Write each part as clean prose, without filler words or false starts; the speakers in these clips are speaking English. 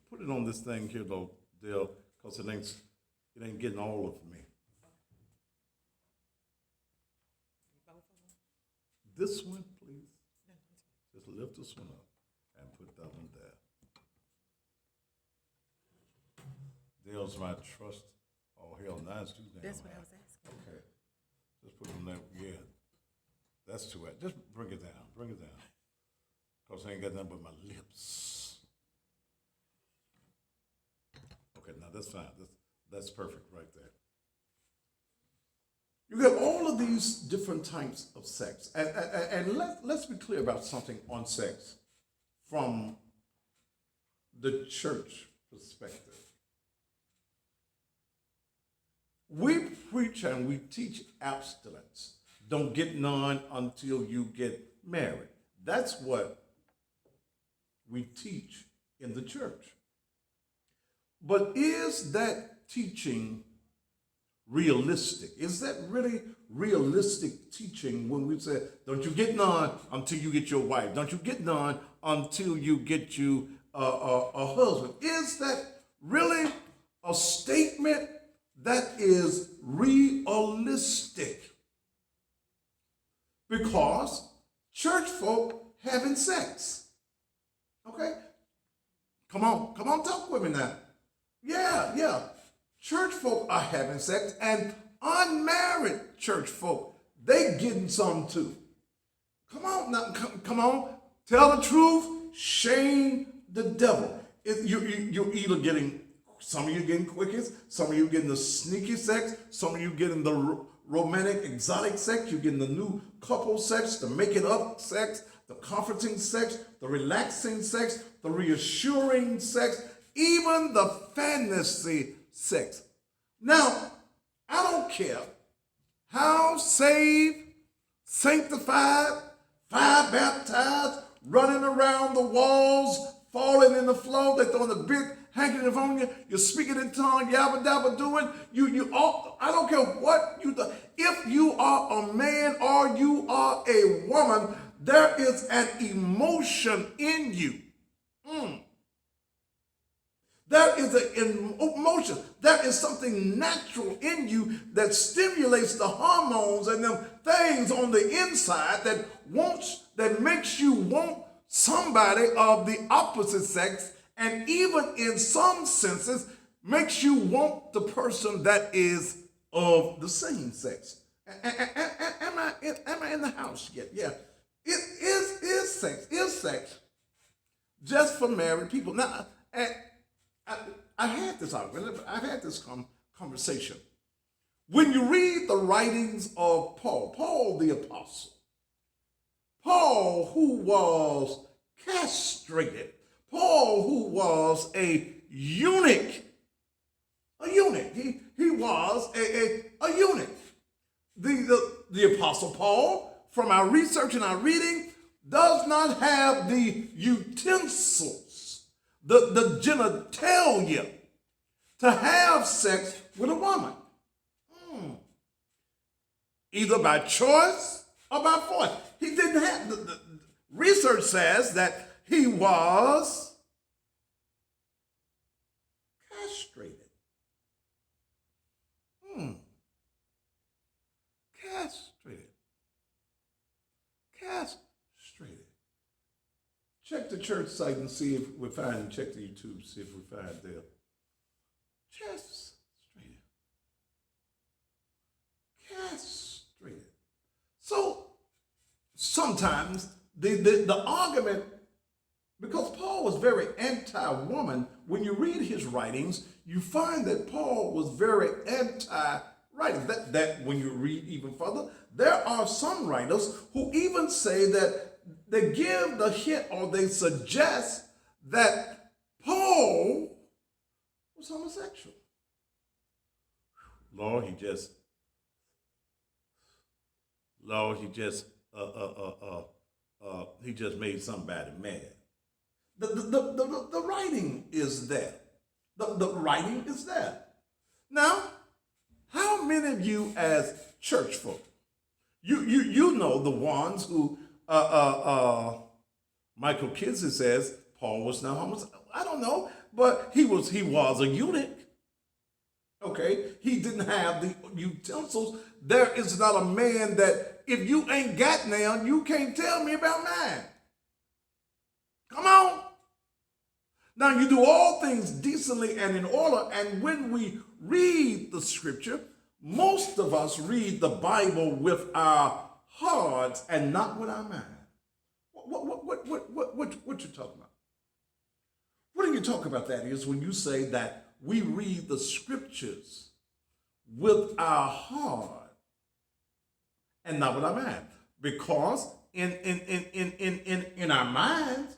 put it on this thing here though, Dale, because it ain't getting all of me. This one, please. Just lift this one up and put that one there. Dale's my trust. Oh hell, now it's too damn That's what I high. was asking. Okay, just put them there. Yeah, that's too high. Just bring it down. Bring it down. Cause I ain't got nothing but my lips. Okay, now that's fine. That's perfect right there. You have all of these different types of sex, and let's be clear about something on sex from the church perspective. We preach and we teach abstinence. Don't get none until you get married. That's what we teach in the church. But is that teaching realistic? Is that really realistic teaching when we say, don't you get none until you get your wife? Don't you get none until you get you a husband? Is that really a statement that is realistic? Because church folk having sex. Okay? Come on, talk with me now. Yeah. Church folk are having sex, and unmarried church folk, they getting some too. Come on now, come on. Tell the truth, shame the devil. You're either getting, some of you getting quickies, some of you getting the sneaky sex, some of you getting the romantic, exotic sex, you're getting the new couple sex, the making up sex, the comforting sex, the relaxing sex, the reassuring sex, even the fantasy sex. Now, I don't care how saved, sanctified, fire baptized, running around the walls, falling in the floor, they're throwing a big handkerchief on you, you're speaking in tongues, yabba dabba doing, you all, I don't care what you do. If you are a man or you are a woman, there is an emotion in you. There is an emotion. There is something natural in you that stimulates the hormones and them things on the inside that makes you want somebody of the opposite sex, and even in some senses makes you want the person that is of the same sex. Am I in the house yet? Yeah. Is sex just for married people? Now, I had this argument. I've had this conversation. When you read the writings of Paul the apostle, Paul who was castrated, Paul who was a eunuch, he was a eunuch. The apostle Paul, from our research and our reading, does not have the utensils, the genitalia to have sex with a woman. Either by choice or by force. He didn't have, the research says that he was castrated. Castrated. Check the church site and see if we find, check the YouTube, see if we find there. Castrated. So sometimes the argument, because Paul was very anti-woman, when you read his writings, you find that Paul was very anti-writing. That when you read even further, there are some writers who even say that they give the hint or they suggest that Paul was homosexual. Lord, he just made somebody mad. The writing is there. The writing is there. Now, how many of you as church folk, you know the ones who Michael Kinsey says Paul was not homosexual. I don't know. but he was a eunuch. Okay, he didn't have the utensils. There is not a man that if you ain't got now, you can't tell me about mine. Come on. Now you do all things decently and in order. And when we read the scripture, most of us read the Bible with our hearts and not with our mind. What you talking about? What are you talking about? That is when you say that we read the scriptures with our heart and not with our mind. Because in our minds,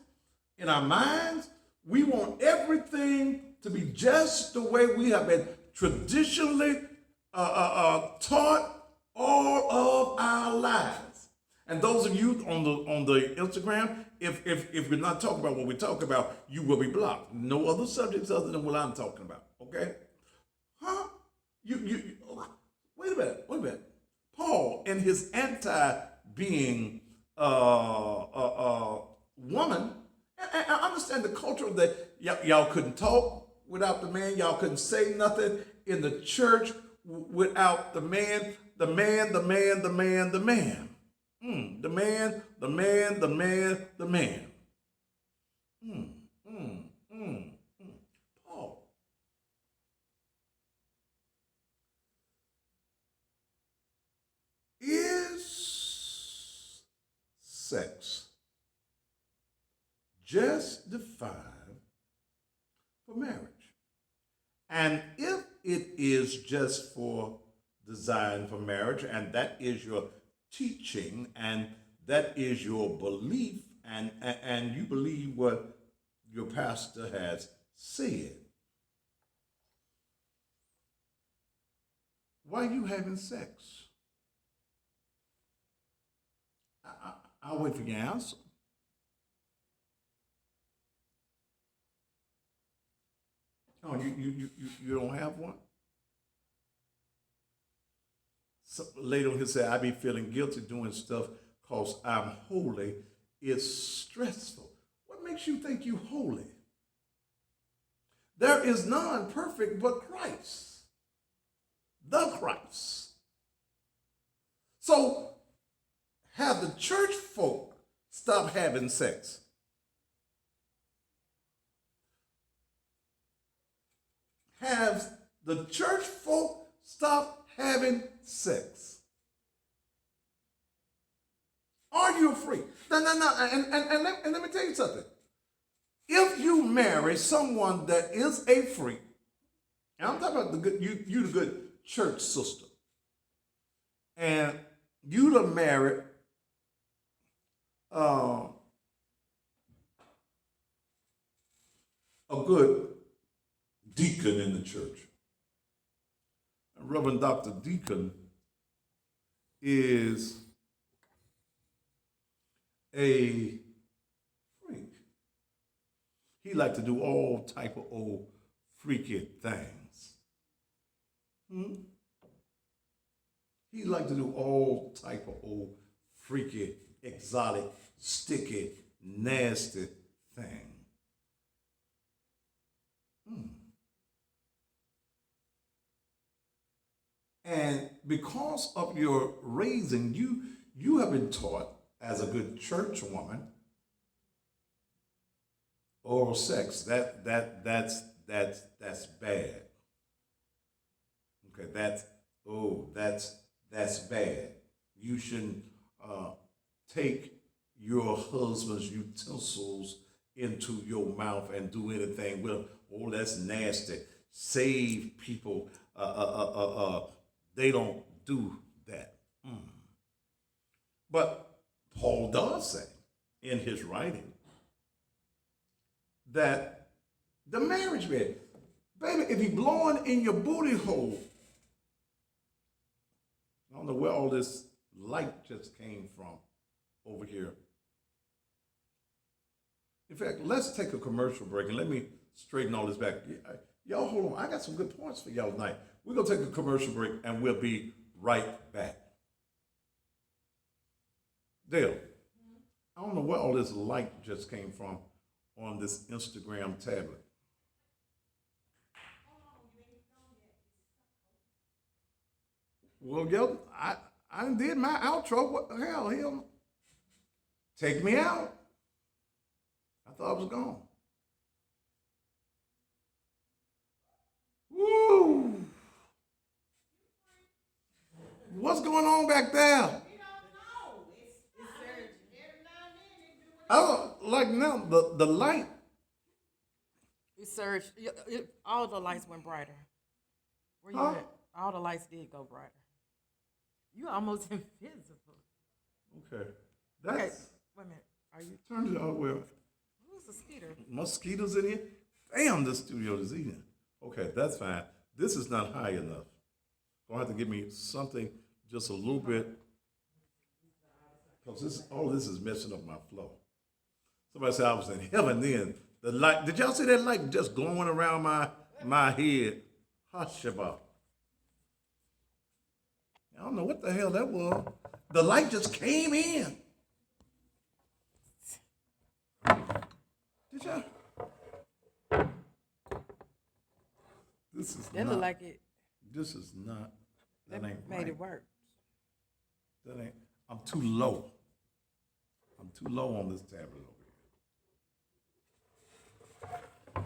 we want everything to be just the way we have been traditionally taught all of our lives. And those of you on the Instagram, if we're not talking about what we talk about, you will be blocked. No other subjects other than what I'm talking about. Okay? Huh? You wait a minute. Paul, in his anti-being woman, I understand the culture that y'all couldn't talk without the man, y'all couldn't say nothing in the church without the man. The man. Paul. Is sex just defined for marriage? And if it is just for design for marriage, and that is your teaching, and that is your belief, and you believe what your pastor has said, why are you having sex? I'll wait for your answer. Oh, you don't have one? So later on, he'll say, I be feeling guilty doing stuff because I'm holy. It's stressful. What makes you think you holy? There is none perfect but Christ, the Christ. So have the church folk stop having sex. Have the church folk stop having sex. Are you free? No. And let me tell you something. If you marry someone that is a freak, and I'm talking about the good, you the good church sister, and you done married a good deacon in the church. Reverend Dr. Deacon is a freak. He like to do all type of old freaky things. He like to do all type of old freaky, exotic, sticky, nasty thing. And because of your raising, you have been taught as a good church woman, oral sex, that's bad. Okay, that's bad. You shouldn't take your husband's utensils into your mouth and do anything with them. Oh, that's nasty. Save people. They don't do that. But Paul does say in his writing that the marriage bed, baby, if you blowing in your booty hole, I don't know where all this light just came from over here. In fact, let's take a commercial break and let me straighten all this back. Y'all hold on. I got some good points for y'all tonight. We're going to take a commercial break and we'll be right back. Dale, I don't know where all this light just came from on this Instagram tablet. Well, yo, I did my outro. What the hell? He'll take me out. I thought I was gone. Woo! What's going on back there? I don't like now the light. It surged. All the lights went brighter. Where you Huh? at? All the lights did go brighter. You almost invisible. Okay, Okay, that's wait a minute. Are you? turned it out well. Who's the skeeter? Mosquitoes in here. Damn, this studio is eating. Okay, that's fine. This is not high enough. Gonna have to give me something just a little bit, because this all this is messing up my flow. Somebody said I was in heaven then. The light. Did y'all see that light just glowing around my head? Hush about. I don't know what the hell that was. The light just came in. Did y'all? This is That not. looked like it. This is not. That ain't Made right. it work. That ain't. I'm too low. I'm too low on this tablet over here.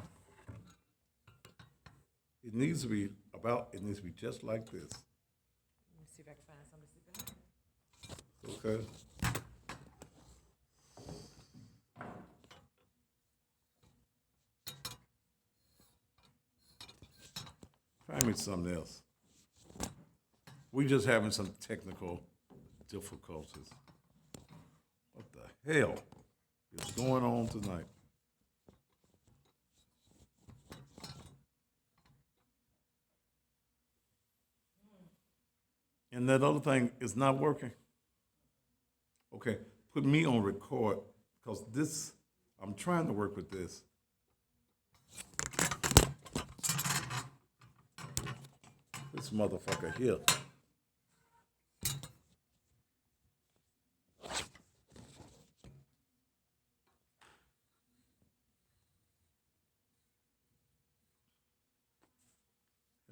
It needs to be about. It needs to be just like this. Let me see if I can find something to sit behind. Okay. Find me something else. We just having some technical difficulties. What the hell is going on tonight? And that other thing is not working. Okay, put me on record because this, I'm trying to work with this. This motherfucker here.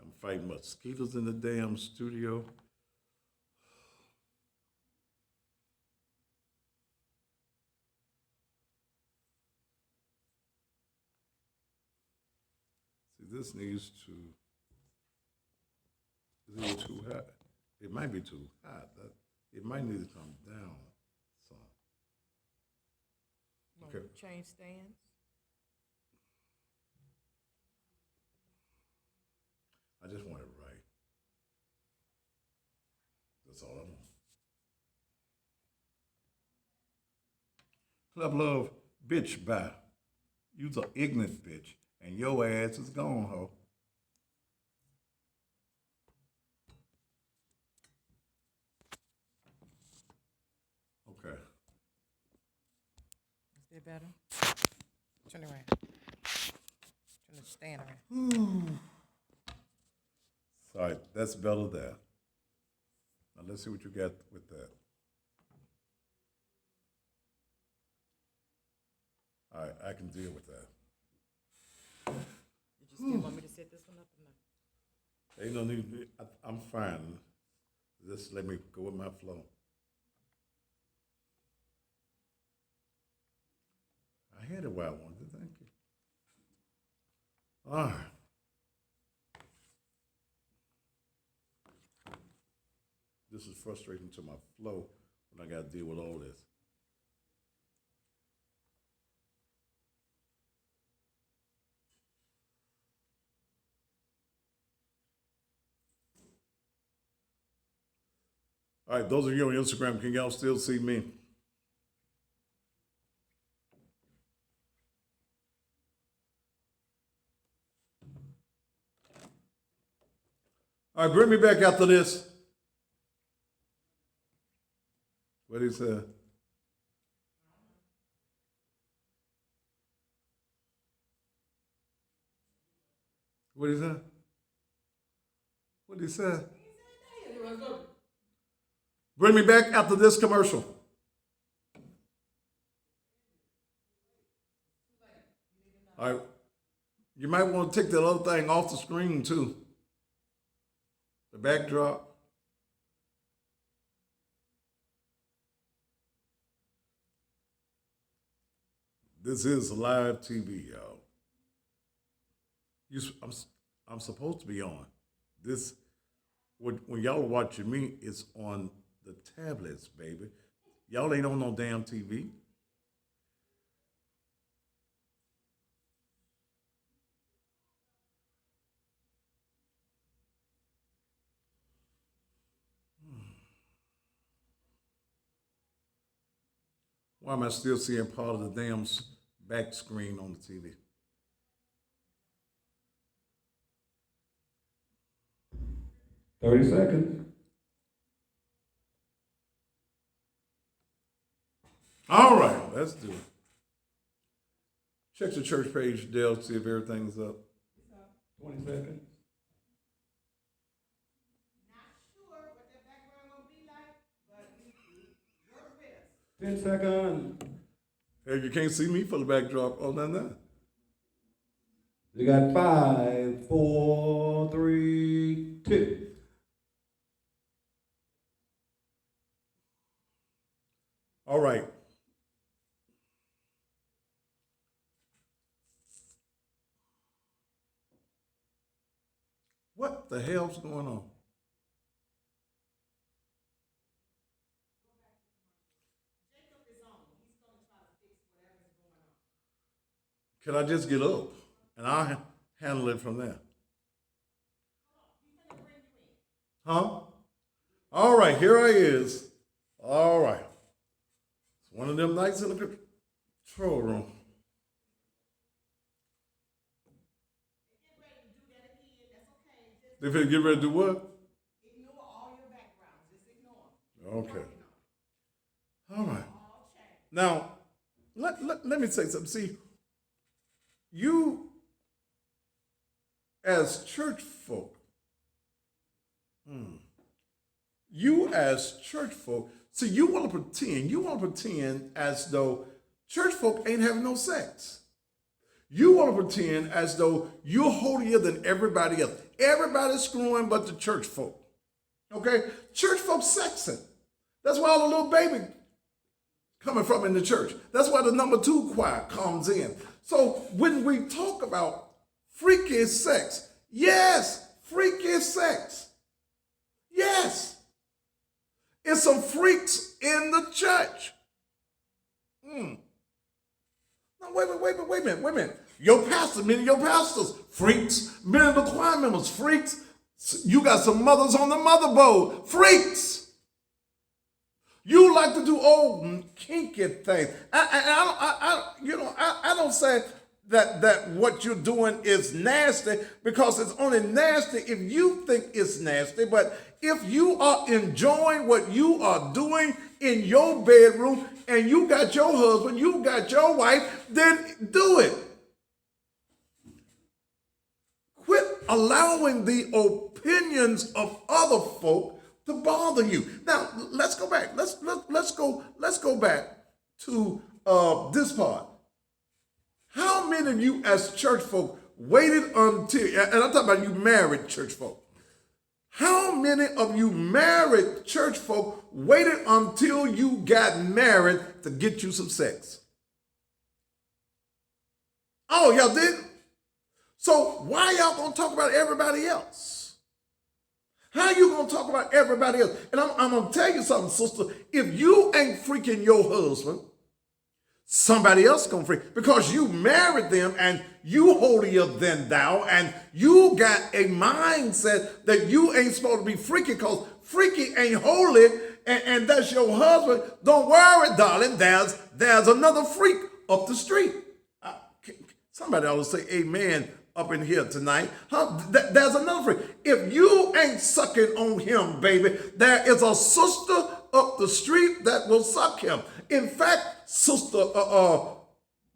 I'm fighting mosquitoes in the damn studio. See, this needs to. Is it too hot? It might be too hot. It might need to come down some. Okay. Change stands. I just want it right. That's all I want. Club Love, bitch, bye. You's a ignorant bitch, and your ass is gone, ho. Okay. Is that better? Turn it around. Turn the stand around. All right, that's better there. Now let's see what you got with that. All right, I can deal with that. Did you still want me to set this one up or not? Ain't no need. I'm fine. Just let me go with my flow. I had it where I wanted it. Thank you. All right. This is frustrating to my flow when I got to deal with all this. All right, those of you on Instagram, can y'all still see me? All right, bring me back after this. What he said? What he said? What he said? Bring me back after this commercial. All right. You might want to take that other thing off the screen too. The backdrop. This is live TV, y'all. I'm supposed to be on. This, when y'all are watching me, it's on the tablets, baby. Y'all ain't on no damn TV. Why am I still seeing part of the damn back screen on the TV? $30. All right, let's do it. Check the church page, Dale, see if everything's up. 20 seconds. Not sure what that background gonna be like, but work with us. 10 seconds. Hey, you can't see me for the backdrop. Oh, no. You got 5, 4, 3, 2. All right. What the hell's going on? Jacob is on. He's gonna try to fix whatever's going on. Can I just get up and I'll handle it from there? Huh? All right, here I is. All right. It's one of them nights in the control room. Get ready to do that again. That's okay. Just They finna get ready to do what? ignore all your backgrounds. Just ignore them. Okay. All right. All change. Now, let me say something. See, you as church folk, see, you want to pretend as though church folk ain't having no sex. You want to pretend as though you're holier than everybody else. Everybody's screwing but the church folk. Okay? Church folk sexing. That's why all the little baby coming from in the church. That's why the number 2 choir comes in. So when we talk about freaky sex, yes, freaky sex. Yes. It's some freaks in the church. Now, wait a minute. Your pastor, many of your pastors, freaks. Many of the choir members, freaks. You got some mothers on the motherboard, freaks. You like to do old kinky things. I don't say that what you're doing is nasty, because it's only nasty if you think it's nasty. But if you are enjoying what you are doing in your bedroom and you got your husband, you got your wife, then do it. Quit allowing the opinions of other folk to bother you. Now, let's go back. Let's go back to this part. How many of you as church folk waited until, and I'm talking about you married church folk. How many of you married church folk waited until you got married to get you some sex? Oh, y'all didn't? So why y'all gonna talk about everybody else? How you gonna talk about everybody else? And I'm gonna tell you something, sister. If you ain't freaking your husband, somebody else gonna freak, because you married them and you holier than thou, and you got a mindset that you ain't supposed to be freaky, because freaky ain't holy, and that's your husband. Don't worry, darling. There's another freak up the street. Somebody ought to say amen up in here tonight. There's another freak. If you ain't sucking on him, baby, there is a sister up the street that will suck him. In fact, Sister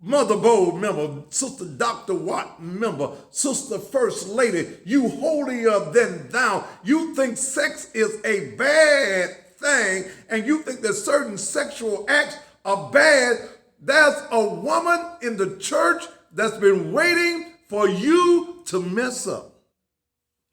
Mother Bold member, Sister Dr. Watt member, Sister First Lady, you holier than thou. You think sex is a bad thing, and you think that certain sexual acts are bad. There's a woman in the church that's been waiting for you to mess up.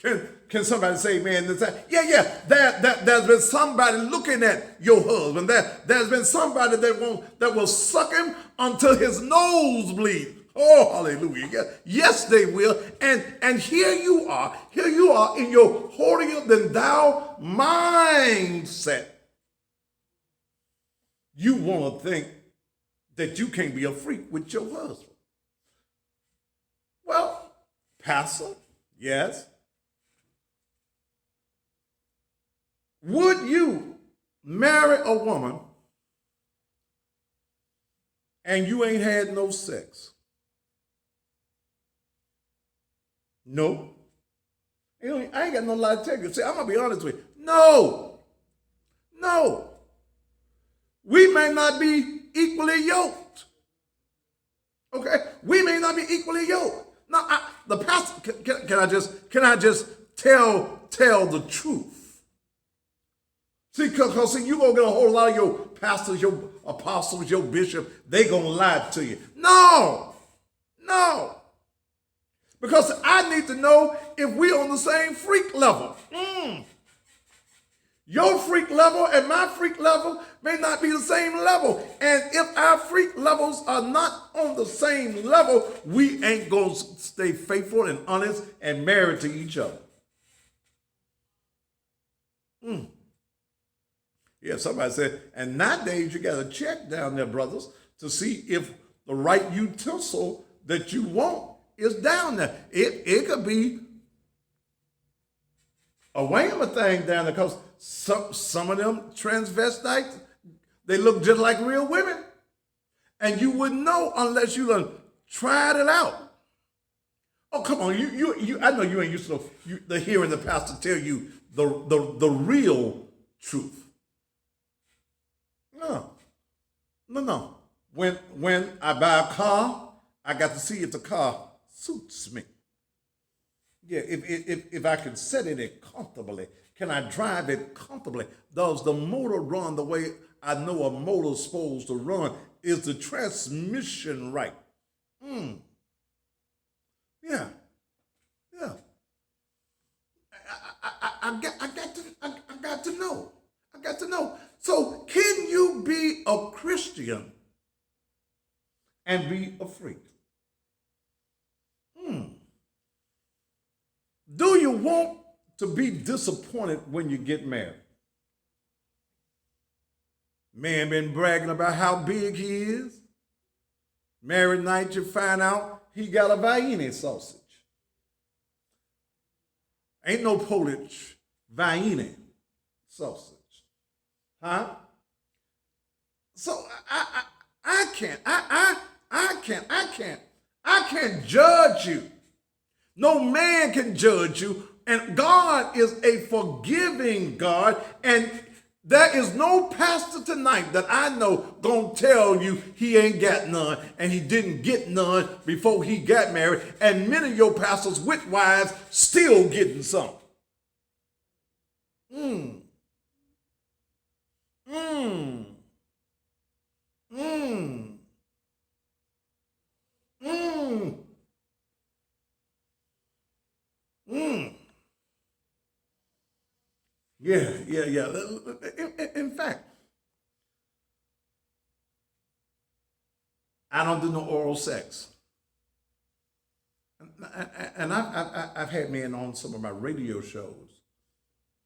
Can somebody say amen? Yeah. There's been somebody looking at your husband. There's been somebody that will suck him until his nose bleeds. Oh, hallelujah. Yes, they will. And here you are in your holier than thou mindset. You want to think that you can't be a freak with your husband. Well, pastor, yes. Would you marry a woman and you ain't had no sex? No. I ain't got no lie to tell you. See, I'm going to be honest with you. No. We may not be equally yoked. Okay? We may not be equally yoked. Now, the pastor, can I just tell the truth? See, because you're going to get a whole lot of your pastors, your apostles, your bishop, they going to lie to you. No. Because I need to know if we on the same freak level. Your freak level and my freak level may not be the same level. And if our freak levels are not on the same level, we ain't going to stay faithful and honest and married to each other. Yeah, somebody said, and nowadays you got to check down there, brothers, to see if the right utensil that you want is down there. It could be a whammy thing down there, because some of them transvestites, they look just like real women. And you wouldn't know unless you done tried it out. Oh, come on, you I know you ain't used to hearing the pastor tell you the real truth. No. When I buy a car, I got to see if the car suits me. Yeah, if I can sit in it comfortably, can I drive it comfortably? Does the motor run the way I know a motor's supposed to run? Is the transmission right? Yeah. I got to know. So can you be a Christian and be a freak? Do you want to be disappointed when you get married? Man been bragging about how big he is. Married night, you find out he got a Vienna sausage. Ain't no Polish Vienna sausage. Huh? So I can't judge you. No man can judge you. And God is a forgiving God. And there is no pastor tonight that I know gonna tell you he ain't got none and he didn't get none before he got married. And many of your pastors with wives still getting some. Yeah. In fact, I don't do no oral sex. And I've had men on some of my radio shows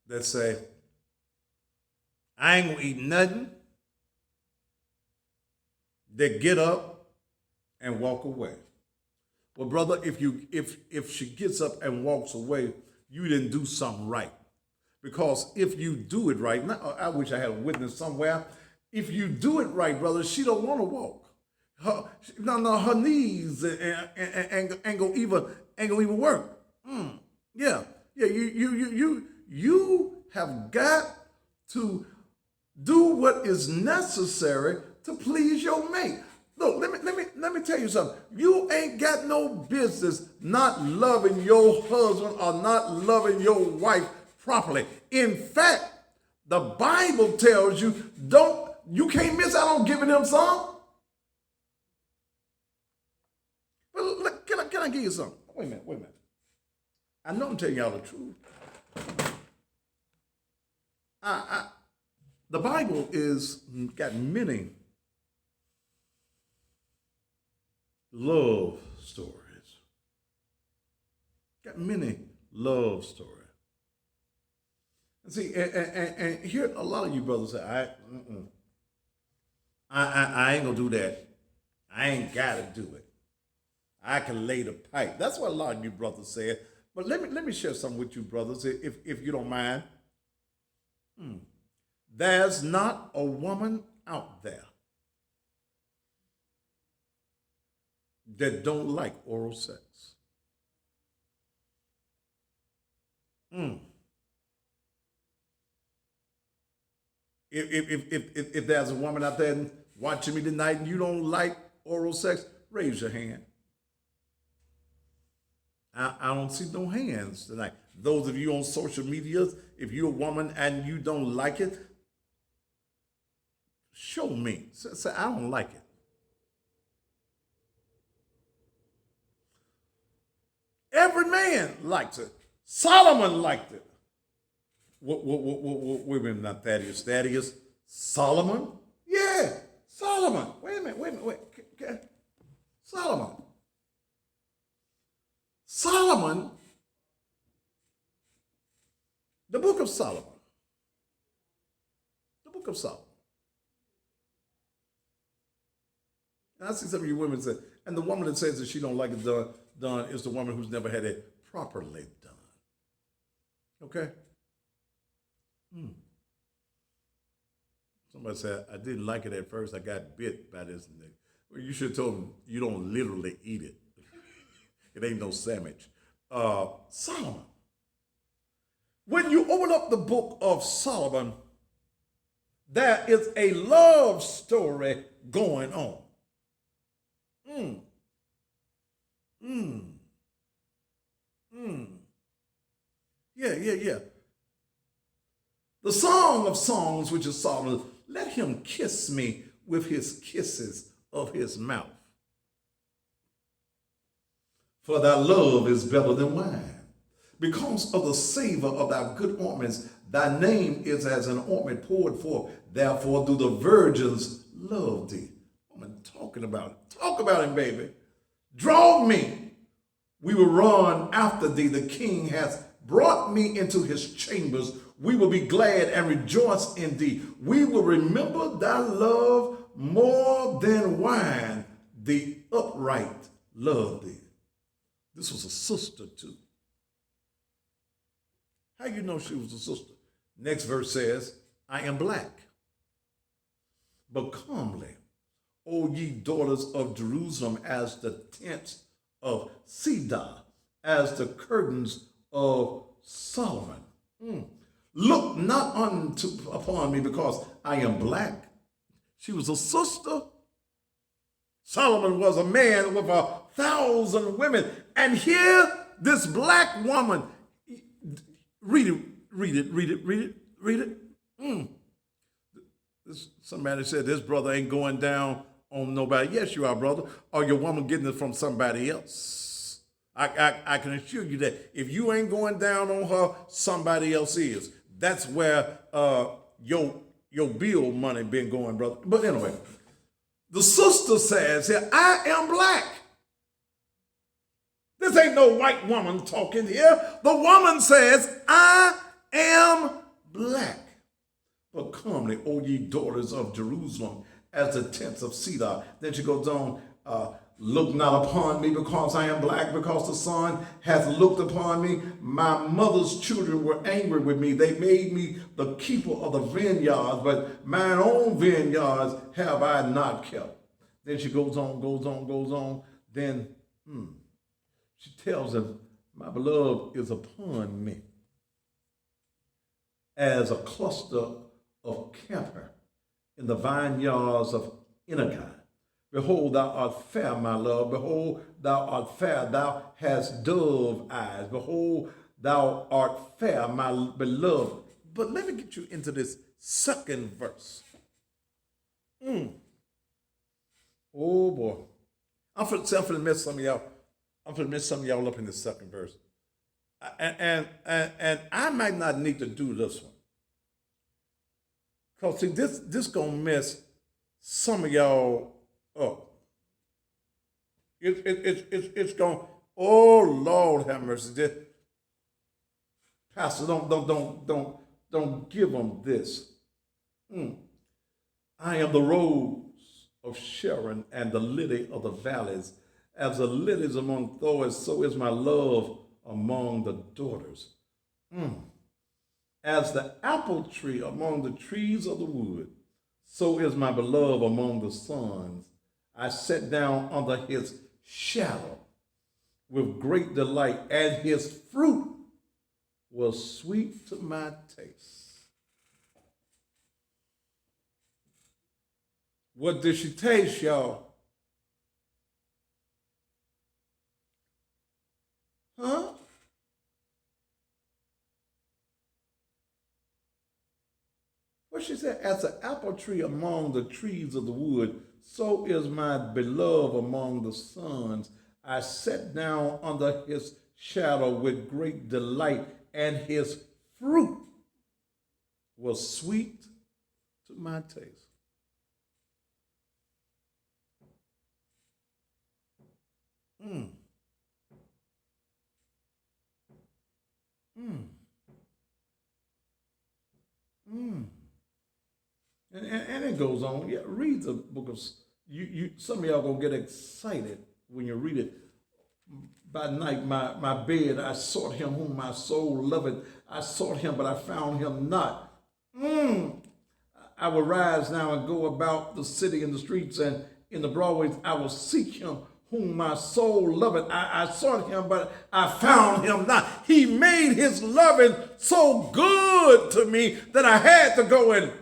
that say, I ain't gonna eat nothing. They get up and walk away. Well, brother, if she gets up and walks away, you didn't do something right. Because if you do it right, now I wish I had a witness somewhere. If you do it right, brother, she don't want to walk. Her knees ain't gonna even work. Yeah. You have got to do what is necessary to please your mate. Look, let me tell you something. You ain't got no business not loving your husband or not loving your wife properly. In fact, the Bible tells you you can't miss out on giving them some. But look, can I give you something? Wait a minute. I know I'm telling y'all the truth. The Bible is got many love stories. Got many love stories. And see, and here a lot of you brothers say, I ain't gonna do that. I ain't gotta do it. I can lay the pipe. That's what a lot of you brothers said. But let me share something with you, brothers, if you don't mind. There's not a woman out there that don't like oral sex. If there's a woman out there watching me tonight and you don't like oral sex, raise your hand. I don't see no hands tonight. Those of you on social media, if you're a woman and you don't like it, show me. Say, I don't like it. Every man likes it. Solomon liked it. Wait a minute, not Thaddeus. Thaddeus? Solomon? Yeah, Solomon. Wait a minute. Solomon. Solomon, the book of Solomon. The book of Solomon. And I see some of you women say, and the woman that says that she don't like it done is the woman who's never had it properly done. Okay? Somebody said, I didn't like it at first. I got bit by this nigga. Well, you should have told him you don't literally eat it. It ain't no sandwich. Solomon. When you open up the book of Solomon, there is a love story going on. Yeah. The Song of Songs, which is Solomon, let him kiss me with his kisses of his mouth. For thy love is better than wine. Because of the savor of thy good ointments, thy name is as an ointment poured forth. Therefore do the virgins love thee. I'm talking about it. Talk about him, baby. Draw me. We will run after thee. The king hath brought me into his chambers. We will be glad and rejoice in thee. We will remember thy love more than wine. The upright love thee. This was a sister too. How you know she was a sister? Next verse says, I am black. But comely, O ye daughters of Jerusalem, as the tents of Cedar, as the curtains of Solomon. Look not upon me because I am black. She was a sister. Solomon was a man with 1,000 women. And here, this black woman, read it. Somebody said this brother ain't going down on nobody. Yes, you are, brother. Or your woman getting it from somebody else. I can assure you that if you ain't going down on her, somebody else is. That's where your bill money been going, brother. But anyway, the sister says here, I am black. This ain't no white woman talking here. The woman says, I am black. But comely, O ye daughters of Jerusalem, as the tents of Cedar. Then she goes on, look not upon me because I am black, because the sun hath looked upon me. My mother's children were angry with me. They made me the keeper of the vineyards, but mine own vineyards have I not kept. Then she goes on. Then she tells him, my beloved is upon me as a cluster of camphor in the vineyards of Enegah. Behold, thou art fair, my love. Behold, thou art fair. Thou hast dove eyes. Behold, thou art fair, my beloved. But let me get you into this second verse. Oh, boy. I'm finna mess some of y'all. I'm finna mess some of y'all up in this second verse. And I might not need to do this one. Cause see, this gonna mess some of y'all up. It's gonna. Oh Lord, have mercy. Pastor, don't give them this. I am the rose of Sharon and the lily of the valleys. As the lilies among thorns, so is my love among the daughters. As the apple tree among the trees of the wood, so is my beloved among the sons. I sat down under his shadow with great delight, and his fruit was sweet to my taste. What did she taste, y'all? Huh? What she said, as an apple tree among the trees of the wood, so is my beloved among the sons. I sat down under his shadow with great delight, and his fruit was sweet to my taste. And it goes on. Yeah, read the book of you. Some of y'all gonna get excited when you read it. By night, my bed, I sought him whom my soul loveth. I sought him, but I found him not. I will rise now and go about the city and the streets and in the broadways. I will seek him whom my soul loveth. I sought him, but I found him not. He made his loving so good to me that I had to go and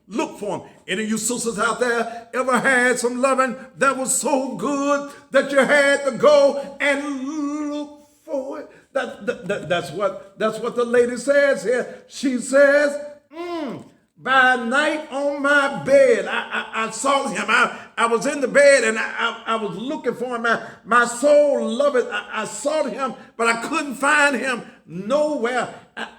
look for him. Any of you sisters out there ever had some loving that was so good that you had to go and look for it? That's what the lady says here. She says, by night on my bed, I saw him. I was in the bed and I was looking for him. My soul loved it. I sought him, but I couldn't find him nowhere.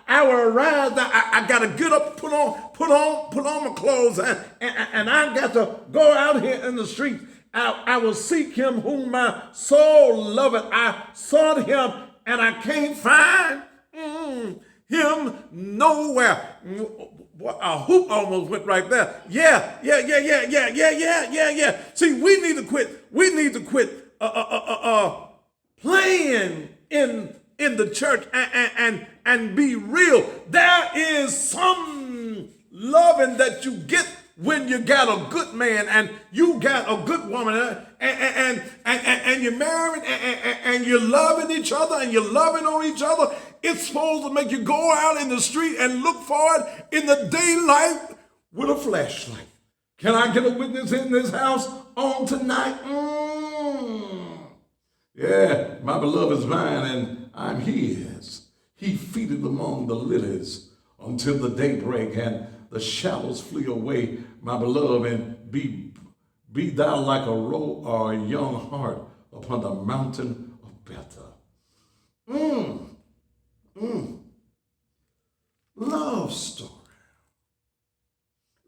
I will arise. I got to get up, put on my clothes, and I got to go out here in the street. I will seek him whom my soul loveth. I sought him, and I can't find him nowhere. A hoop almost went right there. Yeah. See, we need to quit. We need to quit playing in the church and be real. There is some loving that you get when you got a good man and you got a good woman and you're married and you're loving each other and you're loving on each other. It's supposed to make you go out in the street and look for it in the daylight with a flashlight. Can I get a witness in this house on tonight? Yeah, my beloved is mine and I'm his. He feedeth among the lilies until the daybreak and the shadows flee away, my beloved, and be thou like a roe or a young hart upon the mountain of Bether. Love story.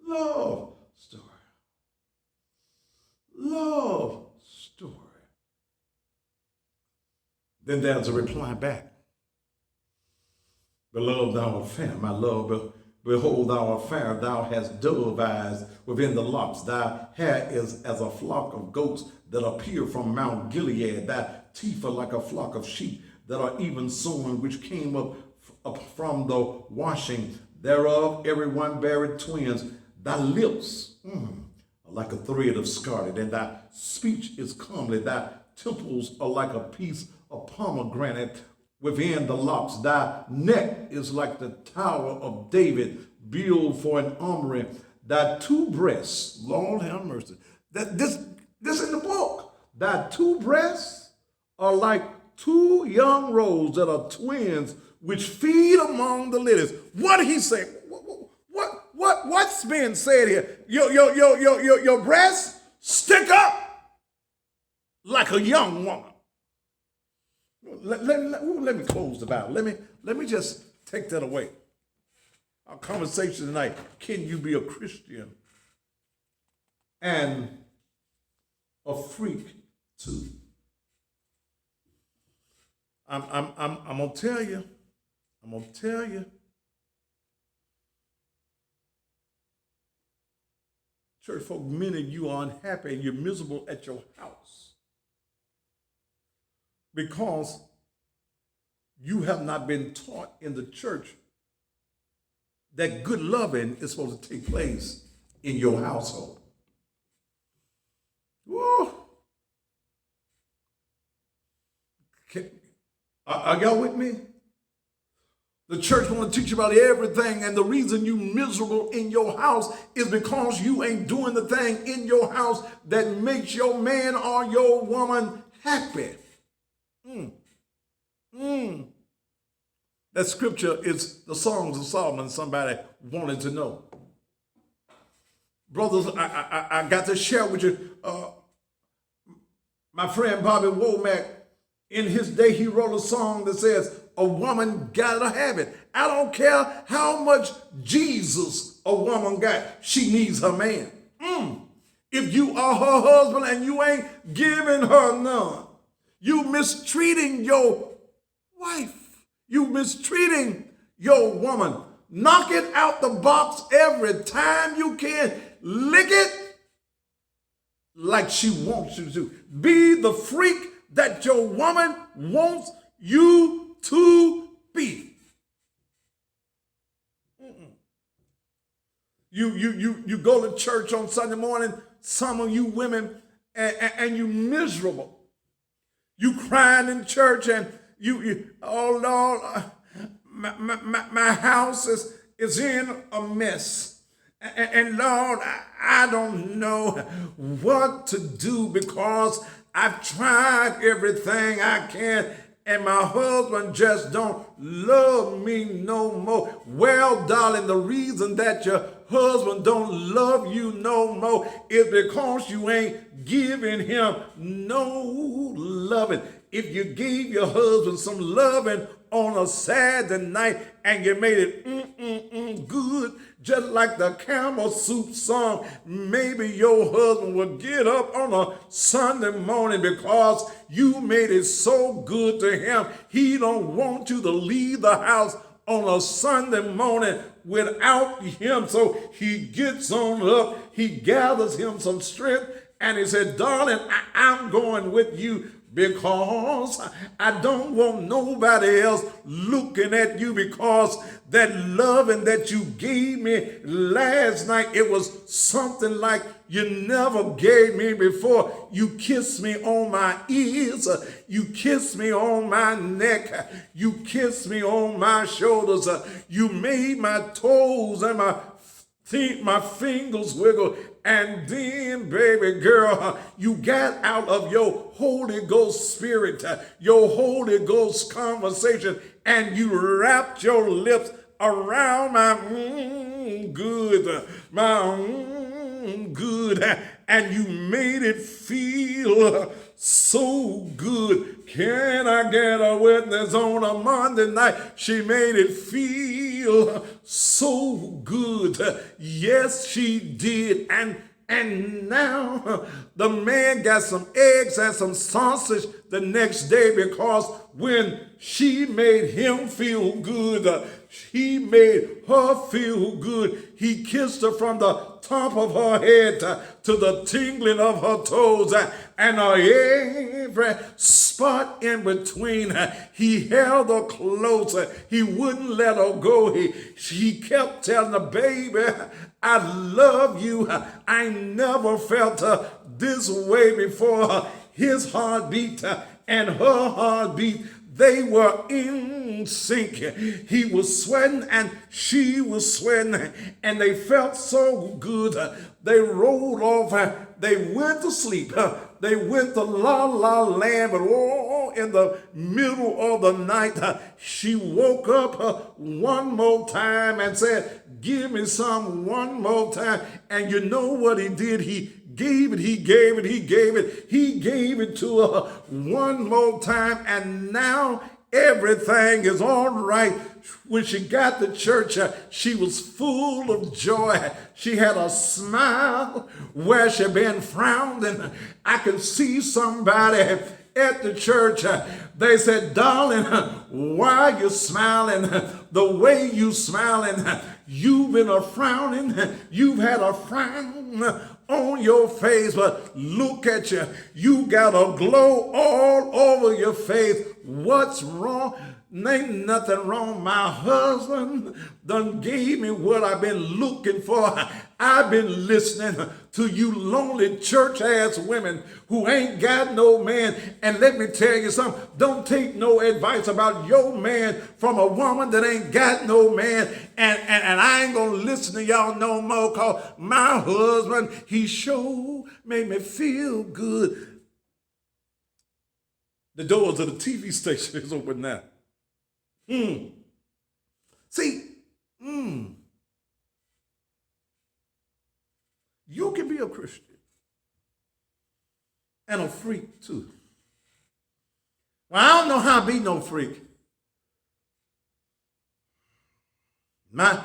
Love story. Love story. Then there's a reply back. Beloved, thou art fair, my love. Behold, thou art fair. Thou hast dove eyes within the locks. Thy hair is as a flock of goats that appear from Mount Gilead. Thy teeth are like a flock of sheep that are even sown, which came up from the washing thereof. Every one buried twins. Thy lips are like a thread of scarlet, and thy speech is comely. Thy temples are like a piece of pomegranate within the locks. Thy neck is like the tower of David, built for an armory. Thy two breasts, Lord have mercy. This in the book. Thy two breasts are like two young roes that are twins, which feed among the lilies. What did he say? What's being said here? Your breasts stick up like a young woman. let me close the Bible. Let me just take that away. Our conversation tonight, can you be a Christian and a freak too? I'm gonna tell you. Church folk, many of you are unhappy and you're miserable at your house because you have not been taught in the church that good loving is supposed to take place in your household. Woo. Are y'all with me? The church want to teach you about everything, and the reason you miserable in your house is because you ain't doing the thing in your house that makes your man or your woman happy. That scripture is the Songs of Solomon, somebody wanted to know. Brothers, I got to share with you, my friend Bobby Womack, in his day, he wrote a song that says, a woman gotta have it. I don't care how much Jesus a woman got, she needs her man. If you are her husband and you ain't giving her none, you mistreating your wife. You mistreating your woman. Knock it out the box every time you can. Lick it like she wants you to. Be the freak that your woman wants you to be. You go to church on Sunday morning, some of you women, and you miserable. You crying in church and you oh Lord, my house is in a mess. And Lord, I don't know what to do because I've tried everything I can and my husband just don't love me no more. Well, darling, the reason that your husband don't love you no more is because you ain't giving him no loving. If you gave your husband some loving on a Saturday night and you made it good, just like the Camel Soup song, maybe your husband will get up on a Sunday morning because you made it so good to him. He don't want you to leave the house on a Sunday morning without him. So he gets on up, he gathers him some strength, and he said, darling, I'm going with you because I don't want nobody else looking at you, because that loving that you gave me last night, it was something like you never gave me before. You kissed me on my ears, you kissed me on my neck, you kissed me on my shoulders, you made my toes and my fingers wiggle. And then, baby girl, you got out of your Holy Ghost spirit, your Holy Ghost conversation, and you wrapped your lips around my good, and you made it feel so good. Can I get a witness on a Monday night? She made it feel so good. Yes, she did. And now the man got some eggs and some sausage the next day, because when she made him feel good, he made her feel good. He kissed her from the top of her head to the tingling of her toes and every spot in between. He held her closer. He wouldn't let her go. He kept telling her, baby, I love you. I never felt this way before. His heartbeat and her heartbeat, they were in sync. He was sweating and she was sweating, and they felt so good. They rolled off. They went to sleep. They went to La La Land, but in the middle of the night, she woke up one more time and said, give me some one more time. And you know what he did? He gave it, he gave it, he gave it, he gave it to her one more time, and now everything is all right. When she got to church, she was full of joy. She had a smile where she been frowning. I could see somebody at the church. They said, darling, why are you smiling? The way you smiling, you've been a frowning. You've had a frown on your face, but look at you. You got a glow all over your face. What's wrong? Ain't nothing wrong. My husband done gave me what I've been looking for. I've been listening to you lonely church ass women who ain't got no man. And let me tell you something, don't take no advice about your man from a woman that ain't got no man. And I ain't gonna listen to y'all no more, cause my husband, he sure made me feel good. The doors of the TV station is open now. See, you can be a Christian and a freak too. Well, I don't know how to be no freak. My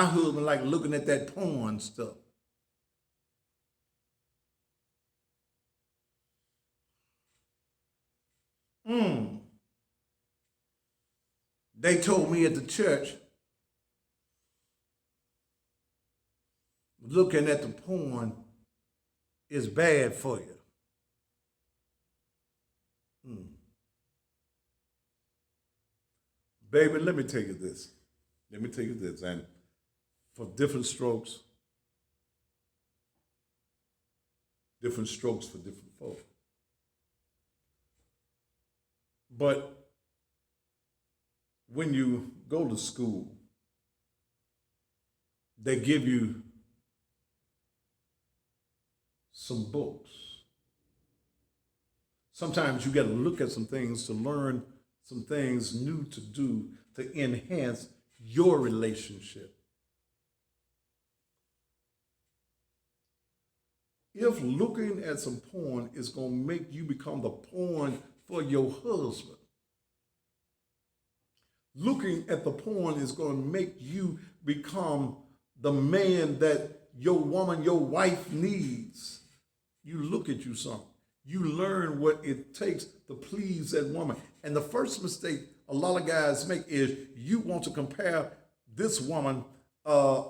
husband like looking at that porn stuff. They told me at the church, looking at the porn is bad for you. Baby, let me tell you this. And for different strokes for different folks. But when you go to school, they give you some books. Sometimes you got to look at some things to learn some things new to do to enhance your relationship. If looking at some porn is going to make you become the porn for your husband, looking at the porn is going to make you become the man that your woman, your wife needs. You look at you something. You learn what it takes to please that woman. And the first mistake a lot of guys make is you want to compare this woman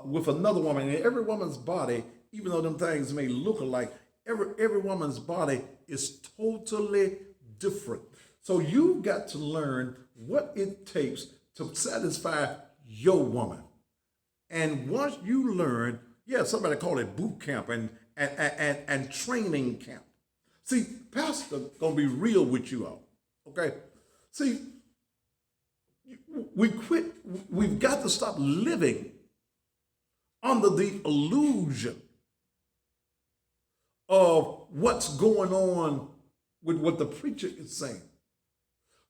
with another woman. And every woman's body, even though them things may look alike, every woman's body is totally different. So you've got to learn what it takes to satisfy your woman. And once you learn, somebody call it boot camp and training camp. See, Pastor gonna be real with you all, okay? See, we've got to stop living under the illusion of what's going on with what the preacher is saying.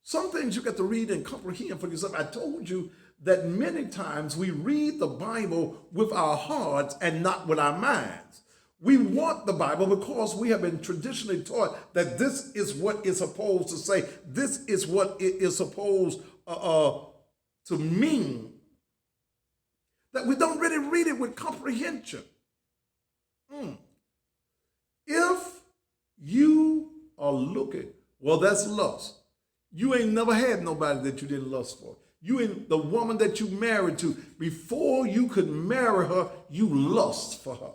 Some things you got to read and comprehend for yourself. I told you that many times we read the Bible with our hearts and not with our minds. We want the Bible because we have been traditionally taught that this is what it's supposed to say. This is what it is supposed to mean. That we don't really read it with comprehension. If you are looking, well, that's lust. You ain't never had nobody that you didn't lust for. You ain't the woman that you married to. Before you could marry her, you lust for her.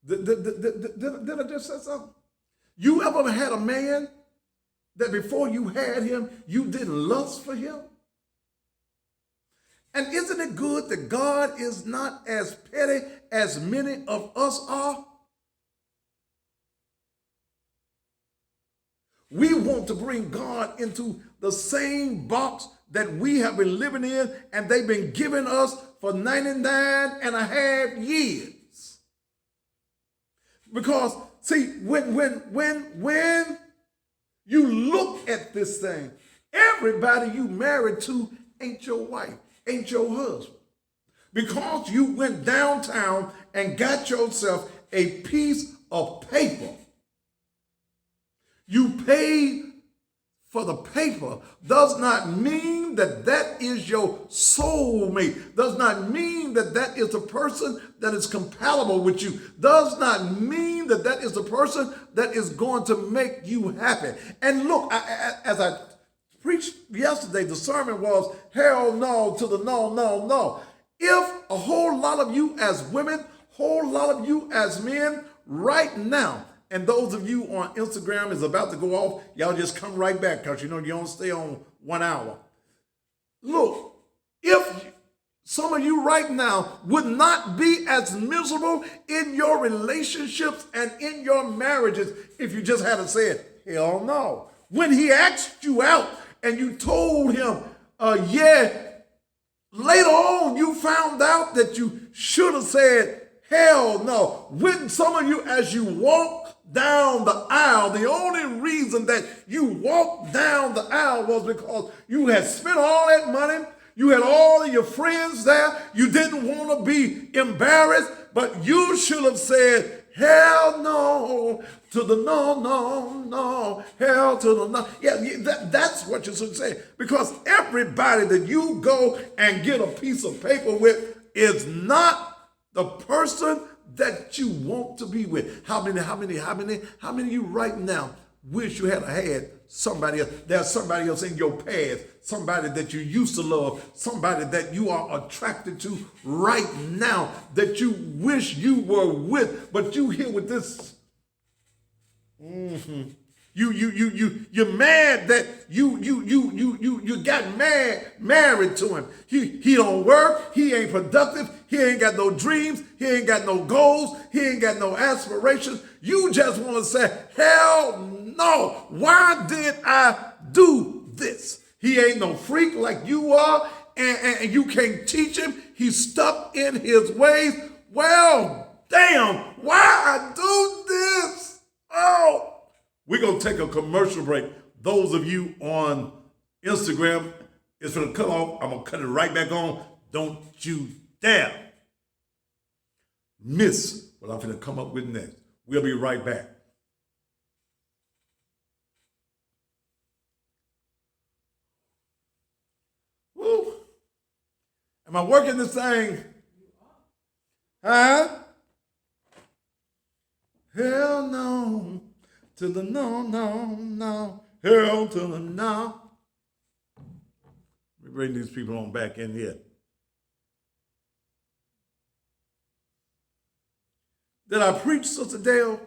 Did I just say something? You ever had a man that before you had him, you didn't lust for him? And isn't it good that God is not as petty as many of us are? We want to bring God into the same box that we have been living in and they've been giving us for 99 and a half years. Because, see, when you look at this thing, Everybody you married to ain't your wife, ain't your husband. Because you went downtown and got yourself a piece of paper. You paid for the paper does not mean that that is your soulmate, does not mean that that is the person that is compatible with you, does not mean that that is the person that is going to make you happy. And look, as I preached yesterday, the sermon was hell no to the no, no, no. If a whole lot of you as women, whole lot of you as men right now, and those of you on Instagram is about to go off, y'all just come right back because you know you don't stay on 1 hour. Look, if some of you right now would not be as miserable in your relationships and in your marriages if you just had said, hell no. When he asked you out and you told him, yeah, later on you found out that you should have said, hell no. When some of you, as you walk down the aisle, the only reason that you walked down the aisle was because you had spent all that money, you had all of your friends there, you didn't want to be embarrassed, but you should have said, hell no to the no, no, no, hell to the no. Yeah, that's what you should say. Because everybody that you go and get a piece of paper with is not the person that you want to be with. How many of you right now wish you had somebody else? There's somebody else in your past, somebody that you used to love, somebody that you are attracted to right now that you wish you were with, but you here with this. You're mad that you got married to him. He don't work, he ain't productive, he ain't got no dreams, he ain't got no goals, he ain't got no aspirations. You just want to say, hell no, why did I do this? He ain't no freak like you are, and you can't teach him. He's stuck in his ways. Well, damn, why I do this? Oh. We're going to take a commercial break. Those of you on Instagram, it's going to cut off. I'm going to cut it right back on. Don't you dare miss what I'm going to come up with next. We'll be right back. Woo. Am I working this thing? Huh? Hell no. To the no, no, no. Hell to the no. Let me bring these people on back in here. Did I preach, Sister Dale?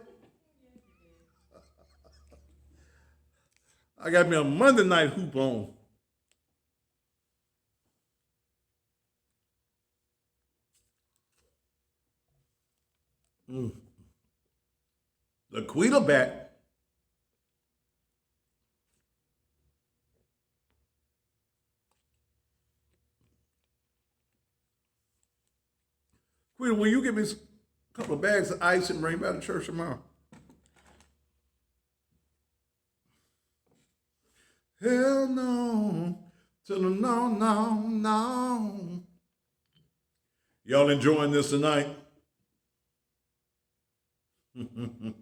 I got me a Monday night hoop on. Laquita back. Quita, will you give me a couple of bags of ice and bring back to church tomorrow? Hell no, to the no, no, no. Y'all enjoying this tonight? Woo.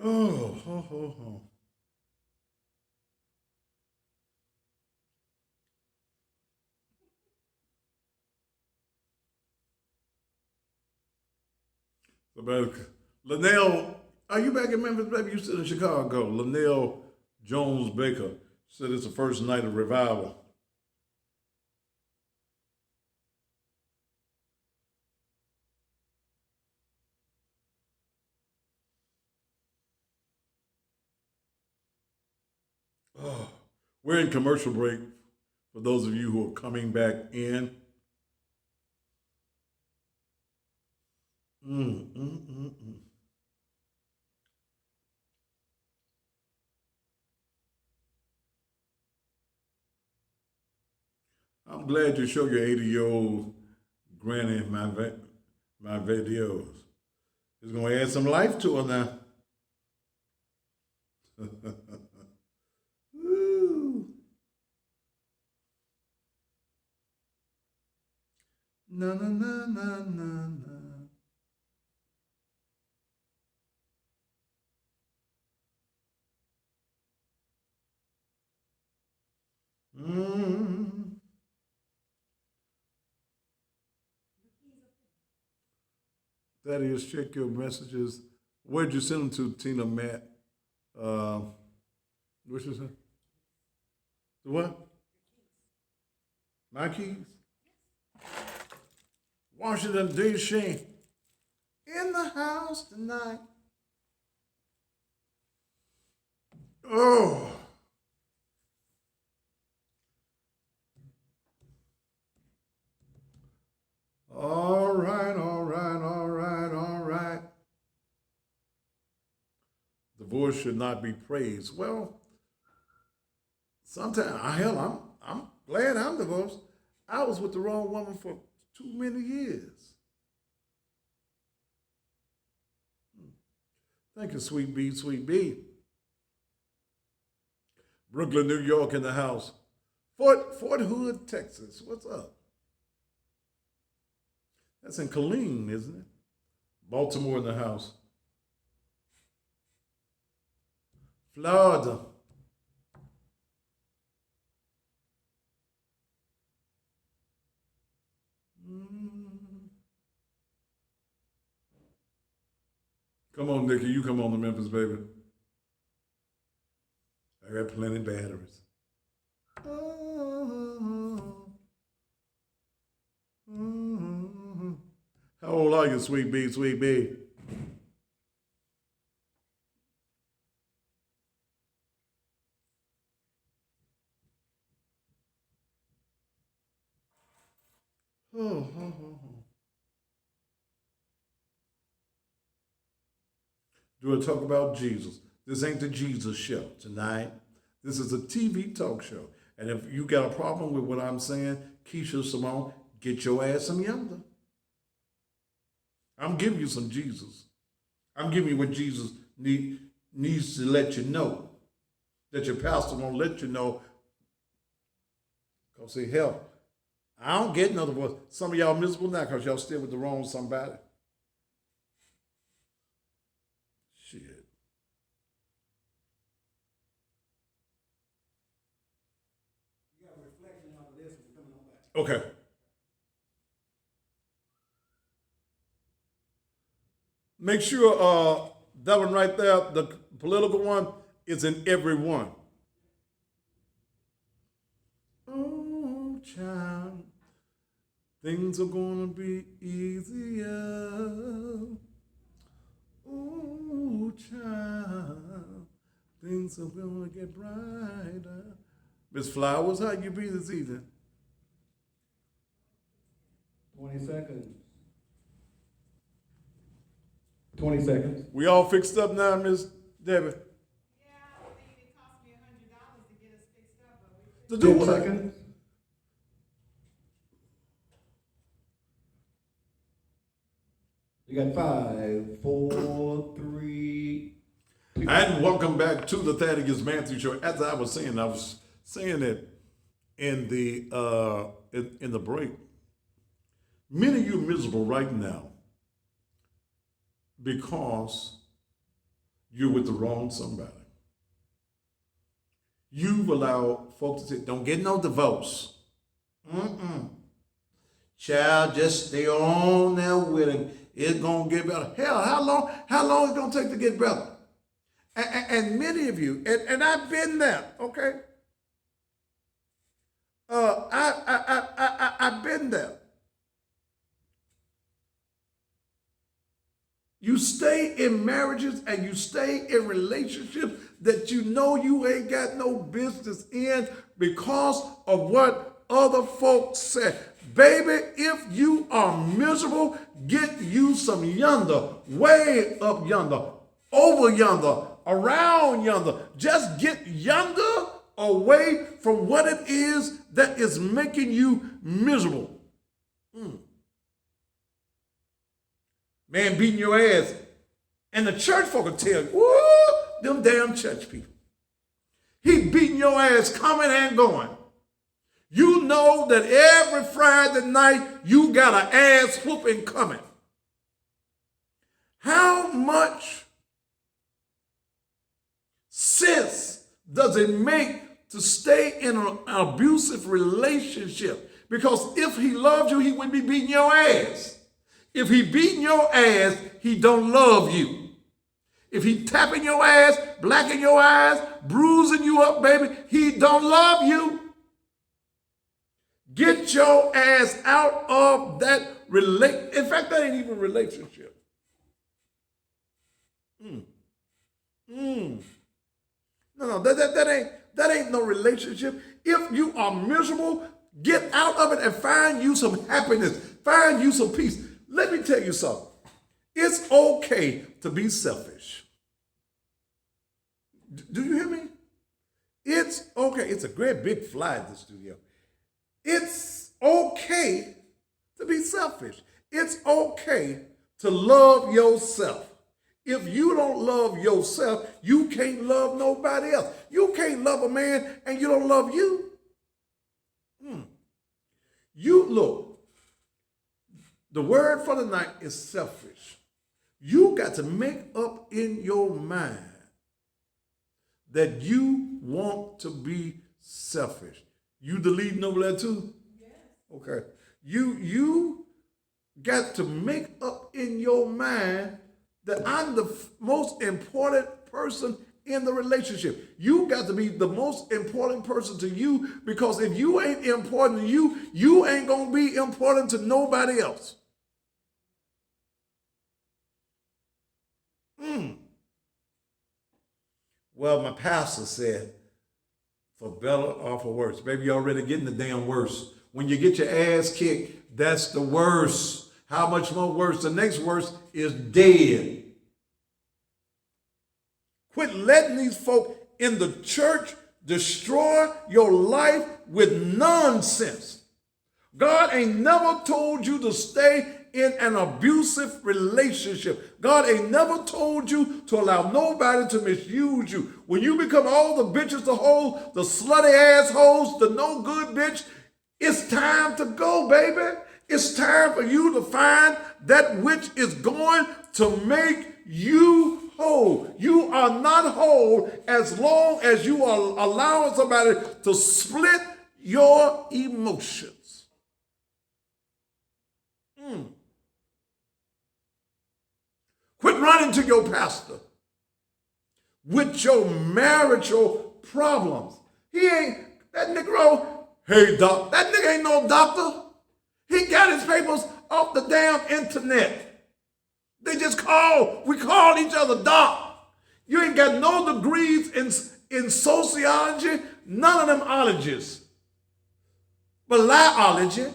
Oh, ho, ho, ho. Linnell, are you back in Memphis, baby? You still in Chicago. Linnell Jones Baker said it's the first night of revival. Oh, we're in commercial break for those of you who are coming back in. I'm glad you show your 80-year-old granny my videos. It's gonna add some life to her now. Woo. Na na na na na na. Mm. That is, check your messages. Where'd you send them to, Tina, Matt? What's your name? The what? My keys? Washington, D.C. In the house tonight. Oh. All right, all right, all right, all right. Divorce should not be praised. Well, sometimes, hell, I'm glad I'm divorced. I was with the wrong woman for too many years. Thank you, Sweet B, Sweet B. Brooklyn, New York in the house. Fort Hood, Texas. What's up? That's in Killeen, isn't it? Baltimore in the house. Florida. Come on, Nikki. You come on to Memphis, baby. I got plenty of batteries. How old are you, Sweet B, Sweet B? Do I talk about Jesus? This ain't the Jesus show tonight. This is a TV talk show. And if you got a problem with what I'm saying, Keisha Simone, get your ass some yonder. I'm giving you some Jesus. I'm giving you what Jesus needs to let you know. That your pastor won't let you know. Because see, hell, I don't get another voice. Some of y'all miserable now because y'all still with the wrong somebody. Shit. You got a reflection of this one coming on back. Okay. Make sure that one right there, the political one, is in every one. Oh, child, things are gonna be easier. Oh, child, things are gonna get brighter. Miss Flowers, how you be this evening? 20 seconds. 20 seconds. We all fixed up now, Miss Debbie? Yeah, I think it cost me $100 to get us fixed up, but To 10 do what? seconds. You got 5, 4, 3, 2. And welcome back to the Thaddeus Matthews Show. As I was saying it in the break. Many of you are miserable right now because you're with the wrong somebody. You've allowed folks to say, don't get no divorce. Child, just stay on there with him. It's going to get better. Hell, how long is it going to take to get better? And many of you, and I've been there, okay? I've been there. You stay in marriages and you stay in relationships that you know you ain't got no business in because of what other folks say. Baby, if you are miserable, get you some yonder, way up yonder, over yonder, around yonder. Just get yonder away from what it is that is making you miserable. Man beating your ass. And the church folk will tell you, woo, them damn church people. He beating your ass coming and going. You know that every Friday night you got an ass whooping coming. How much sense does it make to stay in an abusive relationship? Because if he loved you, he wouldn't be beating your ass. If he beating your ass, he don't love you. If he tapping your ass, blacking your eyes, bruising you up, baby, he don't love you. Get your ass out of that in fact, that ain't even a relationship. No, that ain't no relationship. If you are miserable, get out of it and find you some happiness. Find you some peace. Let me tell you something. It's okay to be selfish. Do you hear me? It's okay. It's a great big fly in the studio. It's okay to be selfish. It's okay to love yourself. If you don't love yourself, you can't love nobody else. You can't love a man and you don't love you. You look, the word for the night is selfish. You got to make up in your mind that you want to be selfish. You deleting over there too? Yes. Okay. You got to make up in your mind that I'm the most important person in the relationship. You got to be the most important person to you, because if you ain't important to you, you ain't going to be important to nobody else. Well, my pastor said, for better or for worse. Baby, you're already getting the damn worse. When you get your ass kicked, that's the worst. How much more worse? The next worst is dead. Quit letting these folk in the church destroy your life with nonsense. God ain't never told you to stay in an abusive relationship. God ain't never told you to allow nobody to misuse you. When you become all the bitches, the hoes, the slutty assholes, the no good bitch, it's time to go, baby. It's time for you to find that which is going to make you whole. You are not whole as long as you are allowing somebody to split your emotions. Quit running to your pastor with your marital problems. He ain't, that Negro, hey doc, that nigga ain't no doctor. He got his papers off the damn internet. They just we call each other doc. You ain't got no degrees in sociology, none of them ologies. But liology.